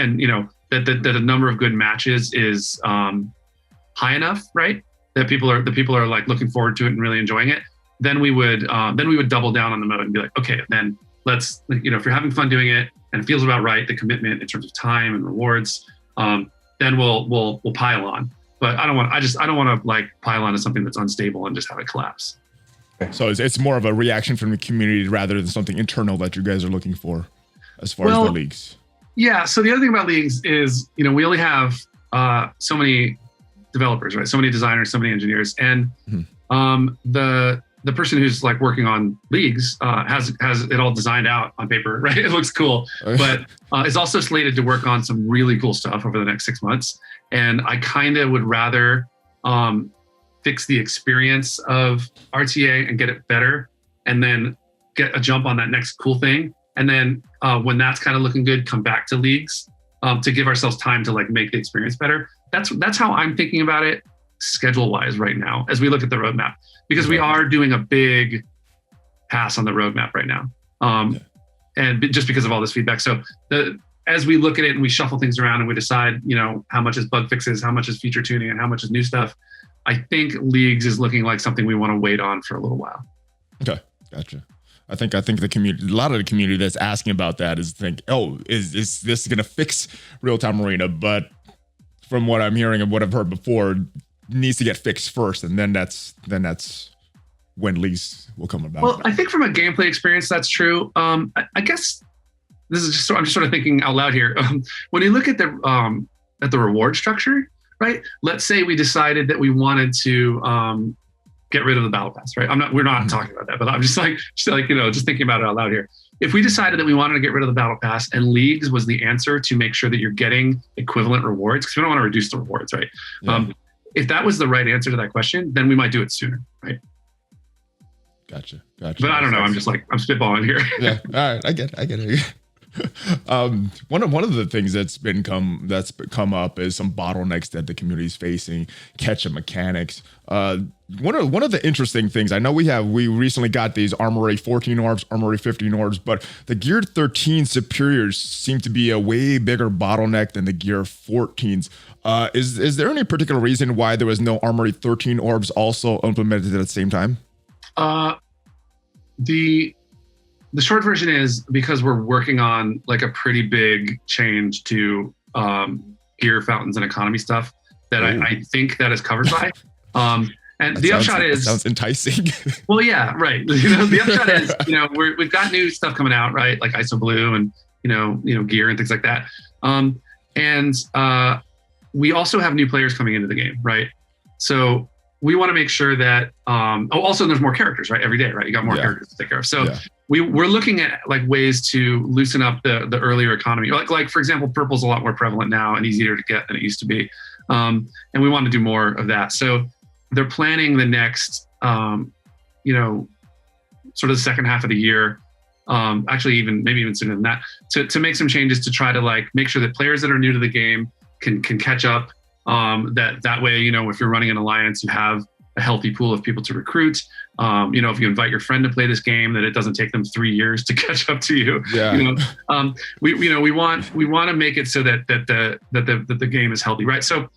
that the number of good matches is high enough, right? That people are like looking forward to it and really enjoying it. Then we would double down on the mode and be like, okay, then let's if you're having fun doing it and it feels about right, the commitment in terms of time and rewards. Then we'll pile on, but I don't want to like pile on to something that's unstable and just have it collapse. So it's more of a reaction from the community rather than something internal that you guys are looking for as far as the leagues. Yeah. So the other thing about leagues is, we only have so many developers, right? So many designers, so many engineers, and the person who's like working on leagues has it all designed out on paper, right? It looks cool, but it's also slated to work on some really cool stuff over the next 6 months. And I kind of would rather fix the experience of RTA and get it better, and then get a jump on that next cool thing. And then when that's kind of looking good, come back to leagues to give ourselves time to like make the experience better. That's how I'm thinking about it schedule-wise right now as we look at the roadmap, because we are doing a big pass on the roadmap right now, and just because of all this feedback. So as we look at it and we shuffle things around and we decide, how much is bug fixes, how much is feature tuning, and how much is new stuff, I think leagues is looking like something we want to wait on for a little while. Okay, gotcha. I think the community, a lot of the community that's asking about that is is this going to fix real-time arena? But from what I'm hearing and what I've heard before, needs to get fixed first, and then that's when leagues will come about. Well, I think from a gameplay experience, that's true. I guess this is I'm just sort of thinking out loud here. When you look at the reward structure, right? Let's say we decided that we wanted to get rid of the battle pass, right? We're not talking about that, but I'm just thinking about it out loud here. If we decided that we wanted to get rid of the battle pass and leagues was the answer to make sure that you're getting equivalent rewards, because we don't want to reduce the rewards, right? Yeah. If that was the right answer to that question, then we might do it sooner, right? Gotcha. But I don't know. I'm spitballing here. Yeah. All right. I get it. One of the things that's come up is some bottlenecks that the community is facing, catch-up mechanics. One of the interesting things, I know we recently got these Armory 14 orbs, Armory 15 orbs, but the Gear 13 superiors seem to be a way bigger bottleneck than the Gear 14s. Is there any particular reason why there was no Armory 13 orbs also implemented at the same time? The short version is because we're working on like a pretty big change to gear fountains and economy stuff that I think that is covered by. And the upshot is, sounds enticing. Well, yeah, right. The upshot is, we've got new stuff coming out, right? Like ISO Blue and gear and things like that. And we also have new players coming into the game, right? So we want to make sure that also there's more characters, right? Every day, right? You got more characters to take care of. So we're looking at like ways to loosen up the earlier economy. Like for example, purple's a lot more prevalent now and easier to get than it used to be. And we want to do more of that. So they're planning the next, sort of the second half of the year. Actually, maybe even sooner than that, to make some changes to try to like make sure that players that are new to the game can catch up. That way, if you're running an alliance, you have a healthy pool of people to recruit. If you invite your friend to play this game, that it doesn't take them 3 years to catch up to you. Yeah. We want to make it so that the game is healthy, right? So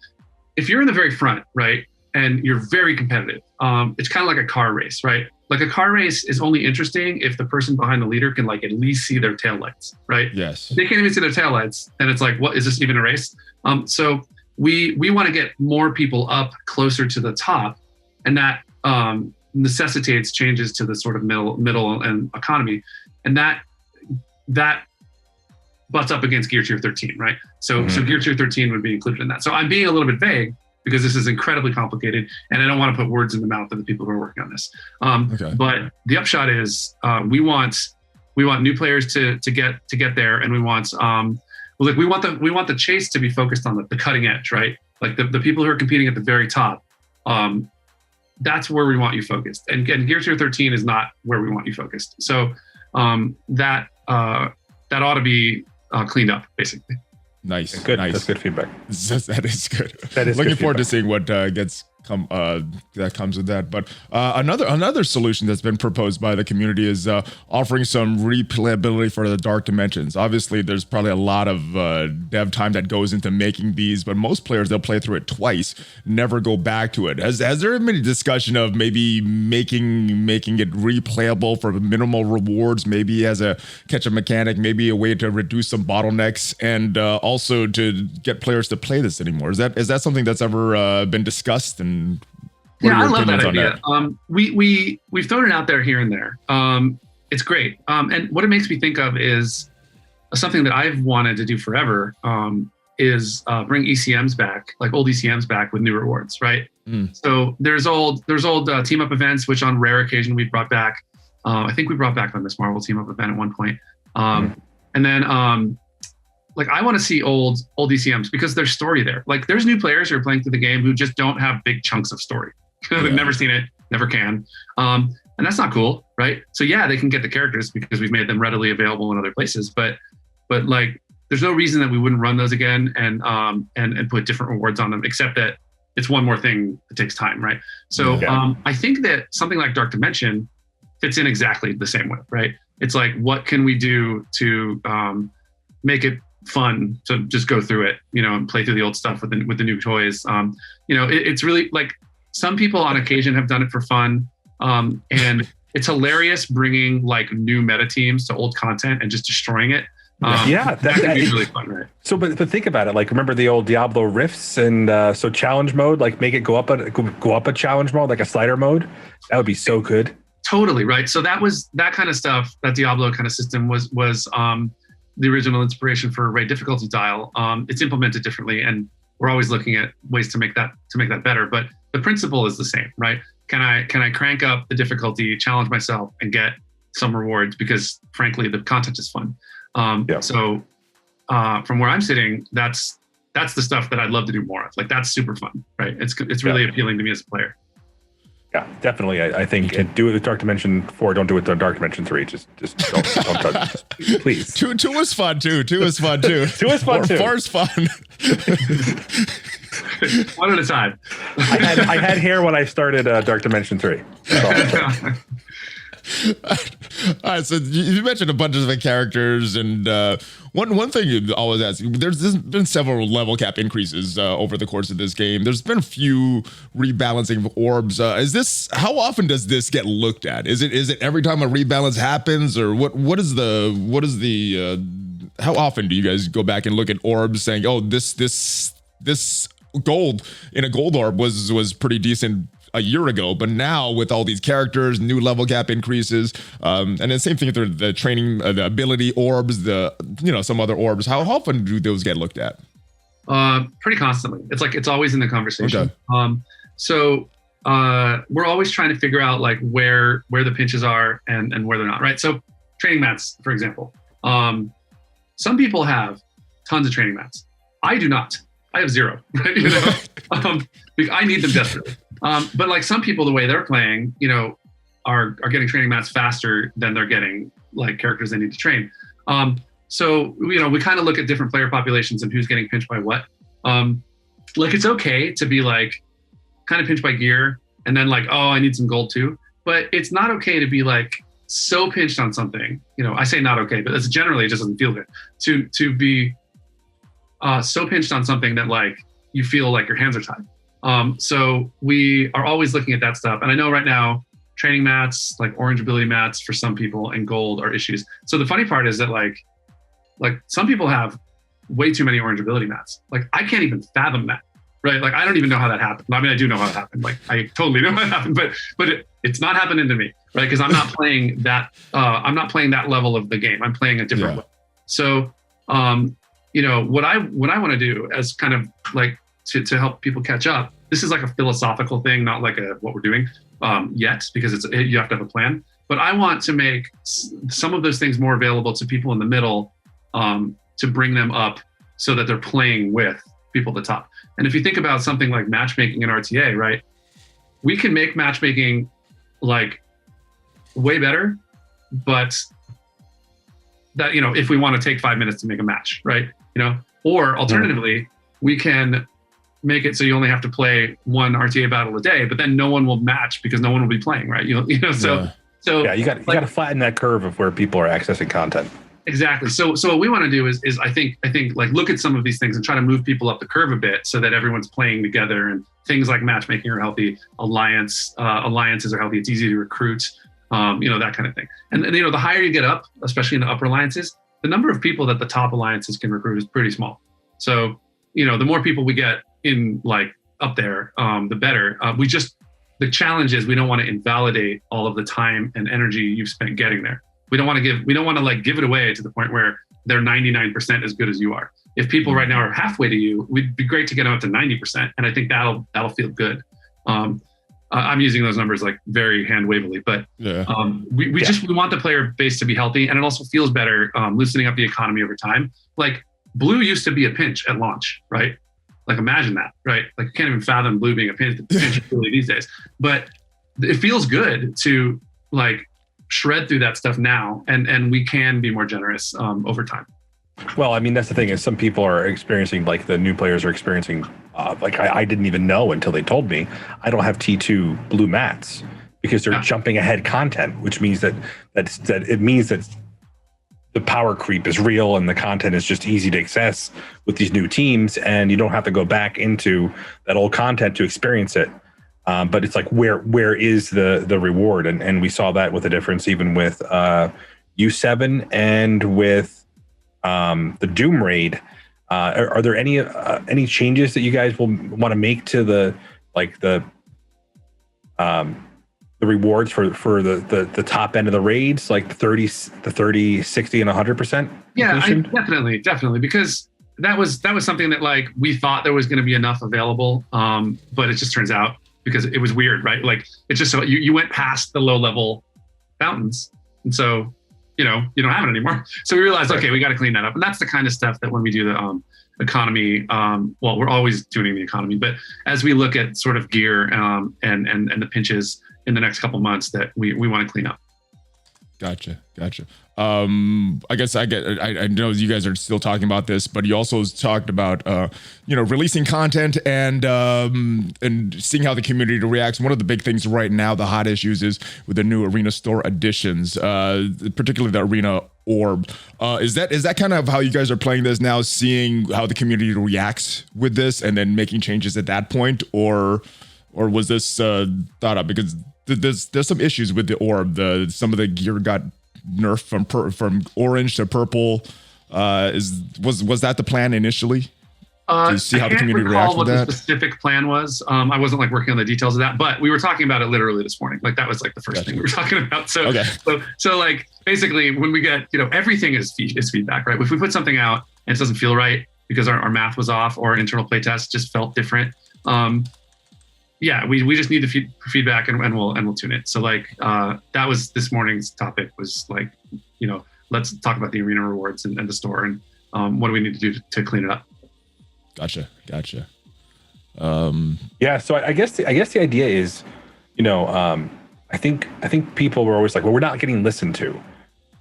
if you're in the very front, right, and you're very competitive, it's kind of like a car race, right? Like a car race is only interesting if the person behind the leader can like at least see their taillights, right? Yes. If they can't even see their taillights, then it's like, what is this even a race? So we want to get more people up closer to the top, and that necessitates changes to the sort of middle and economy, and that butts up against Gear Tier 13, right? So Gear Tier 13 would be included in that. So I'm being a little bit vague because this is incredibly complicated, and I don't want to put words in the mouth of the people who are working on this. But the upshot is we want new players to get there, and we want we want the chase to be focused on the cutting edge, right? Like the people who are competing at the very top. That's where we want you focused. And again, Gear Tier 13 is not where we want you focused. So that ought to be cleaned up, basically. Nice. Good. Nice. That's good feedback. That is good. That is looking good forward feedback. to seeing what that comes with that. But another solution that's been proposed by the community is offering some replayability for the Dark Dimensions. Obviously, there's probably a lot of dev time that goes into making these, but most players, they'll play through it twice, never go back to it. Has there been any discussion of maybe making it replayable for minimal rewards, maybe as a catch-up mechanic, maybe a way to reduce some bottlenecks, and also to get players to play this anymore? Is that something that's ever been discussed? And I love that idea. We've thrown it out there here and there. It's great. And what it makes me think of is something that I've wanted to do forever, is bring ECMs back, like old ECMs back with new rewards, right? So there's old team up events, which on rare occasion we've brought back. I think we brought back the Miss Marvel team up event at one point. And then like I want to see old ECMs because there's story there. Like there's new players who are playing through the game who just don't have big chunks of story. They've never seen it, never can. And that's not cool, right? So yeah, they can get the characters because we've made them readily available in other places. But like there's no reason that we wouldn't run those again and put different rewards on them, except that it's one more thing that takes time, right? So I think that something like Dark Dimension fits in exactly the same way, right? It's like, what can we do to make it fun to just go through it, and play through the old stuff with the new toys. It's really like some people on occasion have done it for fun, and it's hilarious bringing like new meta teams to old content and just destroying it. That could be really fun, right? So, but think about it. Like, remember the old Diablo rifts, and so challenge mode, like make it go up a challenge mode, like a slider mode. That would be so good. Totally right. So that kind of stuff. That Diablo kind of system was the original inspiration for Raid difficulty dial. It's implemented differently, and we're always looking at ways to make that better. But the principle is the same, right? Can I crank up the difficulty, challenge myself, and get some rewards because frankly the content is fun. So from where I'm sitting, that's the stuff that I'd love to do more of. Like that's super fun, right? It's really appealing to me as a player. Yeah, definitely. I think do it with Dark Dimension 4. Don't do it with Dark Dimension 3. Just don't touch it. Please. Two was fun too. Two was fun too. Four's fun. One at a time. I had hair when I started Dark Dimension 3. All right, so you mentioned a bunch of different characters, and one thing you always ask, there's been several level cap increases over the course of this game. There's been a few rebalancing of orbs. How often does this get looked at? Is it every time a rebalance happens, or what is the how often do you guys go back and look at orbs saying, oh, this gold in a gold orb was pretty decent a year ago, but now with all these characters, new level cap increases, and then same thing with the training, the ability orbs, some other orbs. How often do those get looked at? Pretty constantly. It's always in the conversation. Okay. So we're always trying to figure out like where the pinches are and where they're not, right? So training mats, for example. Some people have tons of training mats. I do not. I have 0. Right? I need them desperately. But like some people, the way they're playing, are getting training mats faster than they're getting like characters they need to train. So we kind of look at different player populations and who's getting pinched by what. Like it's okay to be like kind of pinched by gear and then like, oh, I need some gold too. But it's not okay to be like so pinched on something. I say not okay, but it's generally it just doesn't feel good to be so pinched on something that like you feel like your hands are tied. So we are always looking at that stuff. And I know right now training mats, like orange ability mats for some people and gold are issues. So the funny part is that like some people have way too many orange ability mats. Like I can't even fathom that, right? Like I don't even know how that happened. I mean, I do know how it happened. Like I totally know how it happened, but it's not happening to me, right? Because I'm not playing that, level of the game. I'm playing a different level. So, what I want to do as kind of like to help people catch up, this is like a philosophical thing, not like what we're doing yet, because you have to have a plan. But I want to make some of those things more available to people in the middle, to bring them up so that they're playing with people at the top. And if you think about something like matchmaking in RTA, right? We can make matchmaking like way better, but that, if we want to take 5 minutes to make a match, right? Or alternatively, we can make it so you only have to play one RTA battle a day, but then no one will match because no one will be playing, right? So yeah, you got to flatten that curve of where people are accessing content. Exactly. So what we want to do is I think like look at some of these things and try to move people up the curve a bit so that everyone's playing together and things like matchmaking are healthy, alliances are healthy. It's easy to recruit, that kind of thing. And the higher you get up, especially in the upper alliances, the number of people that the top alliances can recruit is pretty small. So, the more people we get in like up there, the better. The challenge is we don't want to invalidate all of the time and energy you've spent getting there. We don't want to like give it away to the point where they're 99% as good as you are. If people right now are halfway to you, we'd be great to get them up to 90%. And I think that'll feel good. I'm using those numbers like very hand wavily, but we want the player base to be healthy, and it also feels better loosening up the economy over time. Like blue used to be a pinch at launch, right? Like imagine that, right? Like you can't even fathom blue being a pinch really these days. But it feels good to like shred through that stuff now, and we can be more generous over time. Well, I mean, that's the thing is some people are experiencing, like the new players are experiencing, I didn't even know until they told me, I don't have T2 blue mats because they're jumping ahead content, which means that it means that the power creep is real and the content is just easy to access with these new teams, and you don't have to go back into that old content to experience it. But it's like, where is the reward? And we saw that with the difference even with U7 and with the Doom Raid. Are there any changes that you guys will want to make to the rewards for the top end of the raids, like the 30, 60, and 100%? Yeah, definitely, because that was something that like we thought there was going to be enough available, but it just turns out because it was weird, right? Like it's just so you went past the low level fountains, and so you don't have it anymore. So we realized, okay, we got to clean that up, and that's the kind of stuff that when we do the economy, well, we're always tuning the economy, but as we look at sort of gear and the pinches in the next couple months that we want to clean up. Gotcha. I guess I know you guys are still talking about this, but you also talked about releasing content and seeing how the community reacts. One of the big things right now, the hot issues is with the new Arena Store additions, particularly the Arena Orb. Is that kind of how you guys are playing this now, seeing how the community reacts with this and then making changes at that point, or was this thought up? Because there's some issues with the Orb. Some of the gear got nerfed from orange to purple. Was that the plan initially? To see how the community reacts with that? I can't recall what the specific plan was. I wasn't like working on the details of that, but we were talking about it literally this morning. Like that was like the first thing we were talking about. So, so like basically when we get, everything is feedback, right? If we put something out and it doesn't feel right because our math was off or internal playtest just felt different. We just need the feedback and we'll tune it. So like that was this morning's topic was like, let's talk about the arena rewards and the store and what do we need to do to clean it up. Gotcha. So I guess the idea is, I think people were always like, well, we're not getting listened to,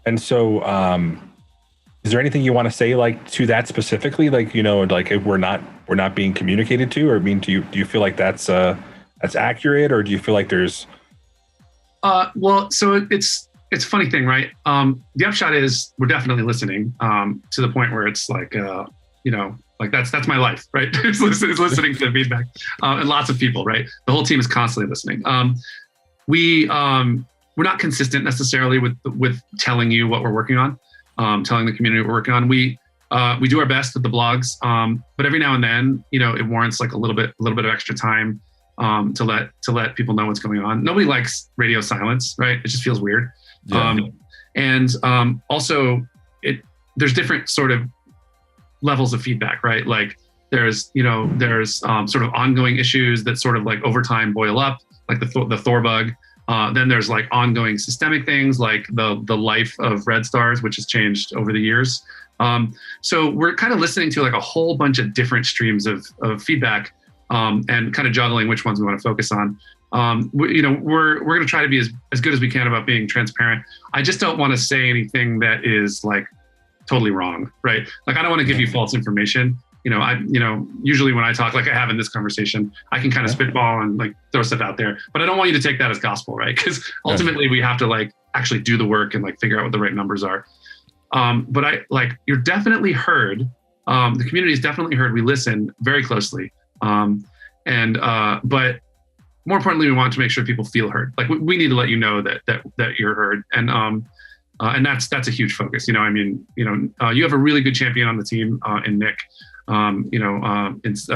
and so is there anything you want to say like to that specifically, like like if we're not being communicated to, or I mean, do you feel like that's accurate, or do you feel like there's well, so it's a funny thing, right? The upshot is we're definitely listening to the point where it's like like that's my life, right? It's listening to the feedback, and lots of people, right? The whole team is constantly listening. We're not consistent necessarily with telling you what we're working on, telling the community what we're working on. We do our best with the blogs, but every now and then, it warrants like a little bit of extra time to let people know what's going on. Nobody likes radio silence, right? It just feels weird. Yeah. Also, there's different sort of levels of feedback, right? Like there's sort of ongoing issues that sort of like over time boil up, like the Thor bug. Then there's like ongoing systemic things like the life of red stars, which has changed over the years. So we're kind of listening to like a whole bunch of different streams of feedback and kind of juggling which ones we want to focus on. We're going to try to be as good as we can about being transparent. I just don't want to say anything that is like totally wrong, right? Like I don't want to give you false information. Usually when I talk like I have in this conversation, I can kind of spitball and like throw stuff out there, but I don't want you to take that as gospel, right? Because ultimately we have to like actually do the work and like figure out what the right numbers are. But you're definitely heard. The community is definitely heard. We listen very closely. But more importantly, we want to make sure people feel heard. Like we need to let you know that you're heard. And that's a huge focus. You have a really good champion on the team in Nick, it's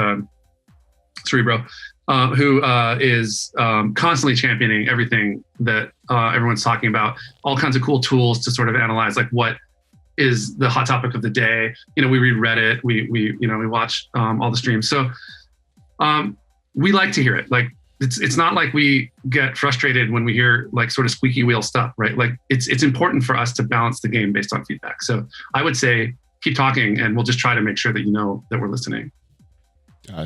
Cerebro, who is constantly championing everything that everyone's talking about, all kinds of cool tools to sort of analyze like what is the hot topic of the day. We read Reddit, we watch all the streams. So we like to hear it. Like it's not like we get frustrated when we hear like sort of squeaky wheel stuff, right? Like it's important for us to balance the game based on feedback. So I would say keep talking and we'll just try to make sure that that we're listening.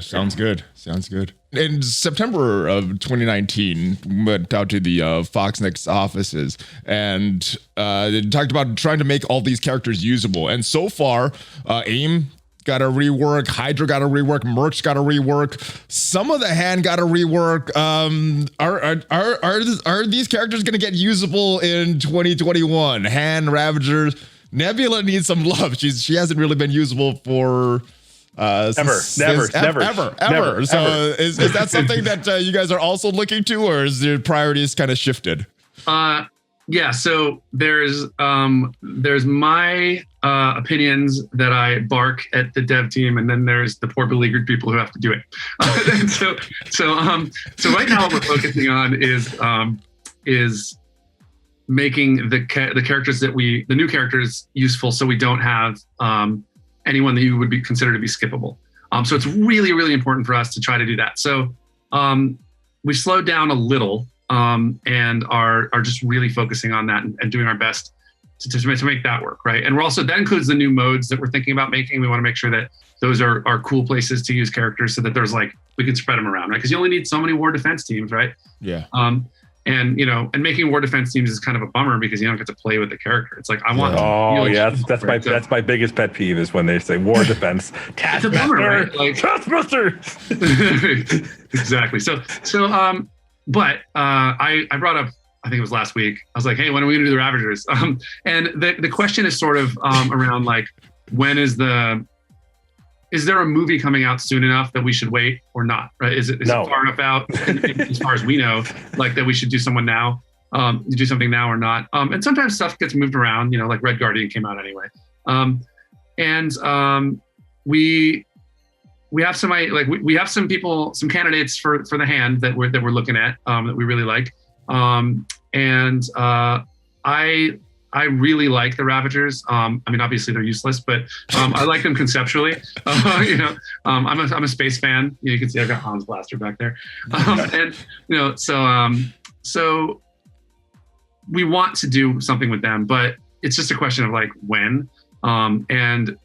Sounds good. In September of 2019, we went out to the Foxnex offices and they talked about trying to make all these characters usable. And so far, AIM got a rework, Hydra got a rework, Merch got a rework, some of the hand got a rework. Are these characters going to get usable in 2021? Hand, Ravager, Nebula needs some love. She hasn't really been usable for ever. So is that something that you guys are also looking to, or is your priorities kind of shifted? Yeah, so there's my opinions that I bark at the dev team, and then there's the poor beleaguered people who have to do it. So right now what we're focusing on is making the characters the new characters useful, so we don't have anyone that you would be considered to be skippable. So it's really, really important for us to try to do that. So we slowed down a little and are just really focusing on that and doing our best to make that work, right? And we're also, that includes the new modes that we're thinking about making. We want to make sure that those are cool places to use characters so that there's like, we can spread them around, right? Because you only need so many war defense teams, right? Yeah. And and making war defense teams is kind of a bummer because you don't get to play with the character. It's like I want. Oh yeah, that's my biggest pet peeve is when they say war defense. It's a bummer, right? Like Taskmaster. Exactly. But I brought up, I think it was last week. I was like, hey, when are we going to do the Ravagers? And the question is sort of around like, when is there a movie coming out soon enough that we should wait or not? Right? Is it far enough out, as far as we know, like that we should do something now or not? And sometimes stuff gets moved around. Like Red Guardian came out anyway. We have we have some people, some candidates for the hand that we're looking at that we really like. I really like the Ravagers. I mean, obviously they're useless, but I like them conceptually. I'm a space fan. You can see I've got Hans Blaster back there, so we want to do something with them, but it's just a question of like when. The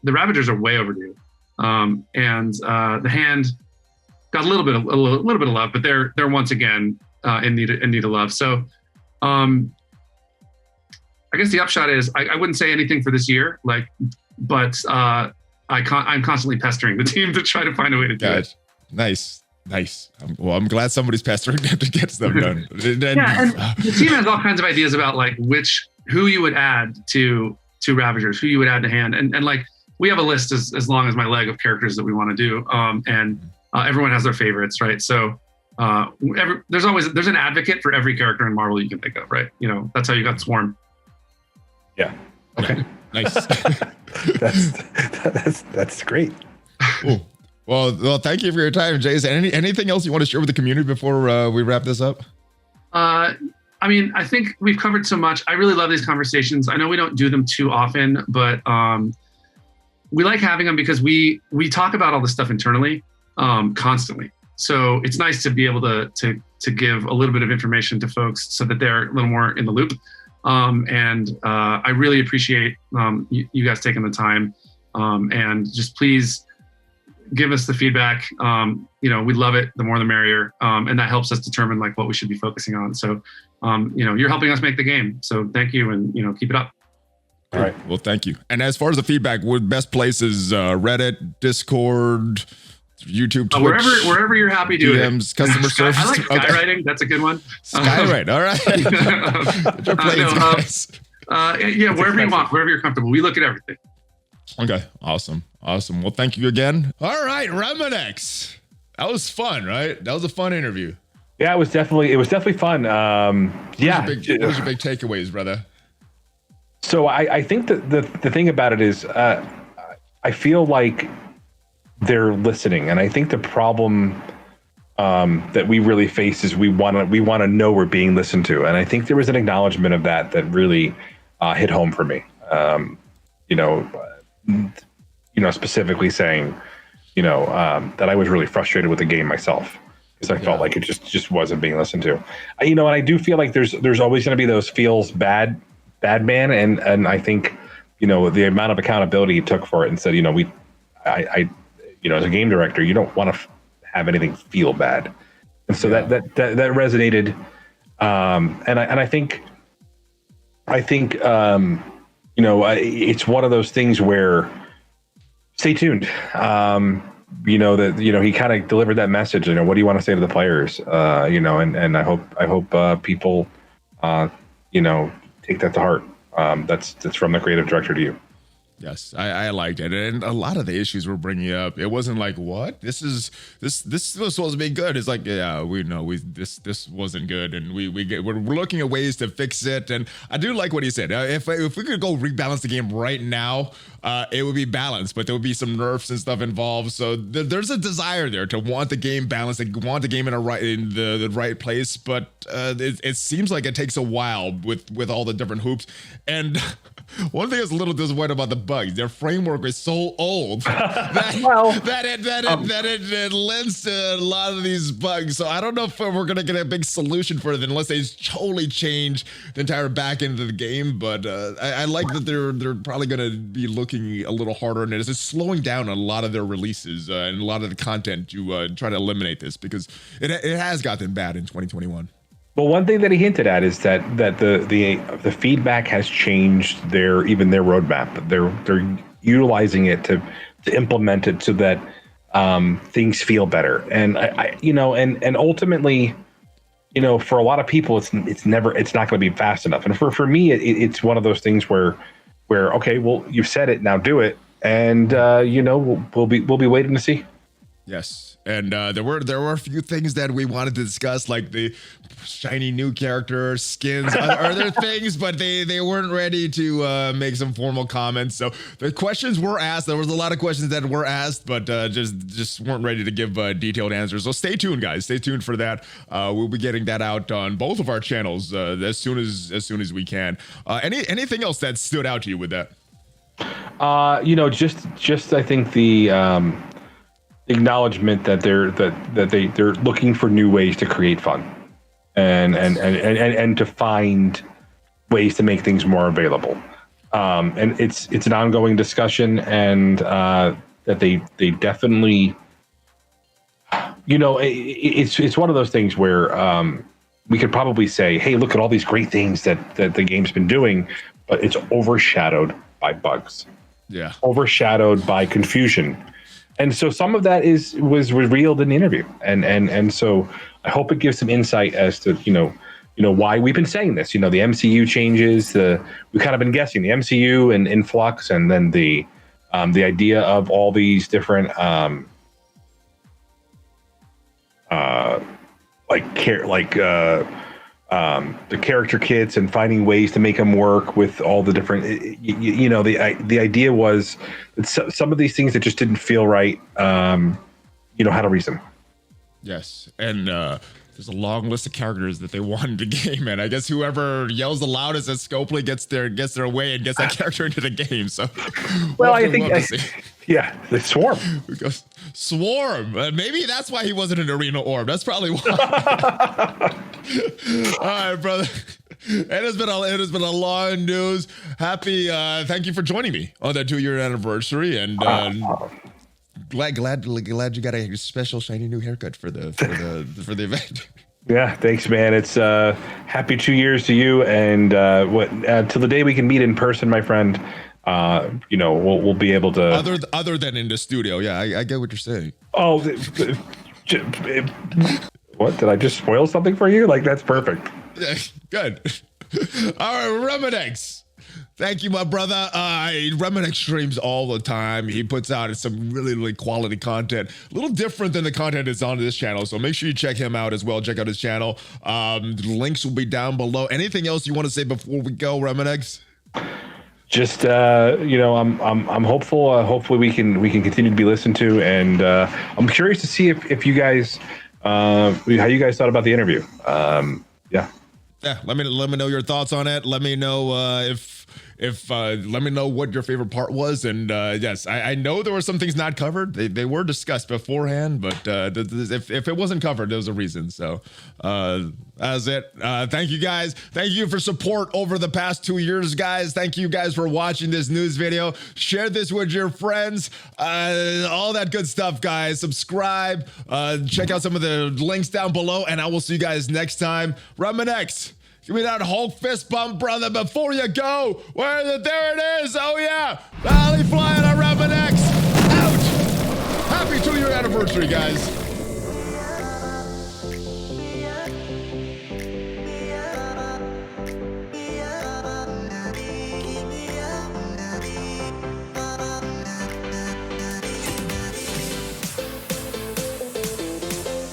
Ravagers are way overdue, the hand got a little bit of love, but they're once again in need of love. So. I guess the upshot is I wouldn't say anything for this year, but I'm constantly pestering the team to try to find a way to do it. Nice. I'm glad somebody's pestering them to get them done. And the team has all kinds of ideas about like who you would add to Ravagers, who you would add to hand, and like we have a list as long as my leg of characters that we want to do, and everyone has their favorites, right? So. There's an advocate for every character in Marvel you can think of, right? That's how you got Swarm. Yeah. Okay. Nice. that's great. Cool. Well, thank you for your time, Jason. Anything else you want to share with the community before we wrap this up? I mean, I think we've covered so much. I really love these conversations. I know we don't do them too often, but we like having them because we talk about all this stuff internally constantly. So it's nice to be able to give a little bit of information to folks so that they're a little more in the loop. I really appreciate you guys taking the time. And just please give us the feedback. We'd love it. The more the merrier. And that helps us determine like what we should be focusing on. So, you're helping us make the game. So thank you, and keep it up. All right. Well, thank you. And as far as the feedback, best places, Reddit, Discord, YouTube, Twitch, wherever you're happy to DMs, customer service. I like skywriting. That's a good one. Skywrite. All right. Wherever you want, wherever you're comfortable. We look at everything. Okay. Awesome. Well, thank you again. All right, Remanx. That was fun, right? That was a fun interview. Yeah, it was definitely fun. What was your big takeaways, brother? So I think that the thing about it is, I feel like they're listening, and I think the problem that we really face is we want to know we're being listened to, and I think there was an acknowledgement of that really hit home for me. Specifically saying, that I was really frustrated with the game myself because I felt like it just wasn't being listened to. And I do feel like there's always going to be those feels bad man, and I think the amount of accountability he took for it and said, as a game director, you don't want to have anything feel bad, and so that resonated. And I think it's one of those things where stay tuned. He kind of delivered that message. What do you want to say to the players? And I hope people take that to heart. That's from the creative director to you. Yes, I liked it, and a lot of the issues we're bringing up, it wasn't like, what? This was supposed to be good. It's like, yeah, we know this wasn't good, and we're looking at ways to fix it. And I do like what he said. If we could go rebalance the game right now, it would be balanced, but there would be some nerfs and stuff involved. So there's a desire there to want the game balanced, to want the game in the right place. But it seems like it takes a while with all the different hoops. And one thing I was a little disappointed about the bugs. Their framework is so old that, it lends to a lot of these bugs. So I don't know if we're gonna get a big solution for it unless they totally change the entire back end of the game. But I like that they're probably gonna be looking a little harder on it. It's slowing down a lot of their releases and a lot of the content to try to eliminate this, because it has gotten bad in 2021. Well, one thing that he hinted at is that the feedback has changed their roadmap. They're utilizing it to implement it so that things feel better. And and ultimately, for a lot of people, it's not going to be fast enough. And for me, it's one of those things where okay, well, you've said it, now do it, and we'll be waiting to see. Yes, and there were a few things that we wanted to discuss, like the shiny new character skins, other things, but they weren't ready to make some formal comments. So the questions were asked. There was a lot of questions that were asked, but just weren't ready to give detailed answers. So stay tuned, guys. Stay tuned for that. We'll be getting that out on both of our channels as soon as we can. Anything else that stood out to you with that? Just I think the acknowledgement that they're looking for new ways to create fun and to find ways to make things more available. And it's an ongoing discussion, and that they definitely, it's one of those things where we could probably say, hey, look at all these great things that the game's been doing, but it's overshadowed by bugs. Yeah. Overshadowed by confusion. And so some of that was revealed in the interview, and so I hope it gives some insight as to why we've been saying this. The MCU changes. We've kind of been guessing the MCU and influx, and then the idea of all these different the character kits and finding ways to make them work with all the different, the idea was that some of these things that just didn't feel right, had a reason. Yes. And there's a long list of characters that they want in the game, and I guess whoever yells the loudest at Scopely gets their way and gets that character into the game. So, well, I think, yeah, the Swarm. Because Swarm. Maybe that's why he wasn't in Arena Orb. That's probably why. All right, brother. It has been a long news. Happy. Thank you for joining me on that 2-year anniversary, and glad you got a special shiny new haircut for the event. Yeah, thanks, man. It's happy 2 years to you, and till the day we can meet in person, my friend. We'll be able to other than in the studio. Yeah, I get what you're saying. Oh, what, did I just spoil something for you? Like, that's perfect. Yeah, good. All right, Remanx. Thank you, my brother. Remanx streams all the time. He puts out some really, really quality content. A little different than the content that's on this channel. So make sure you check him out as well. Check out his channel. Links will be down below. Anything else you want to say before we go, Remanx? Just I'm hopeful. Hopefully we can continue to be listened to, and I'm curious to see if you guys how you guys thought about the interview. Yeah, let me know your thoughts on it. Let me know let me know what your favorite part was. And yes, I know there were some things not covered. They were discussed beforehand, but if it wasn't covered, there was a reason. So that's it. Thank you guys. Thank you for support over the past 2 years, guys. Thank you guys for watching this news video. Share this with your friends. All that good stuff, guys. Subscribe. Check out some of the links down below, and I will see you guys next time. Remanx. Give me that Hulk fist bump, brother, before you go. There it is. Oh, yeah. ValleyFlyin on Remanx. Out. Happy 2-year anniversary, guys.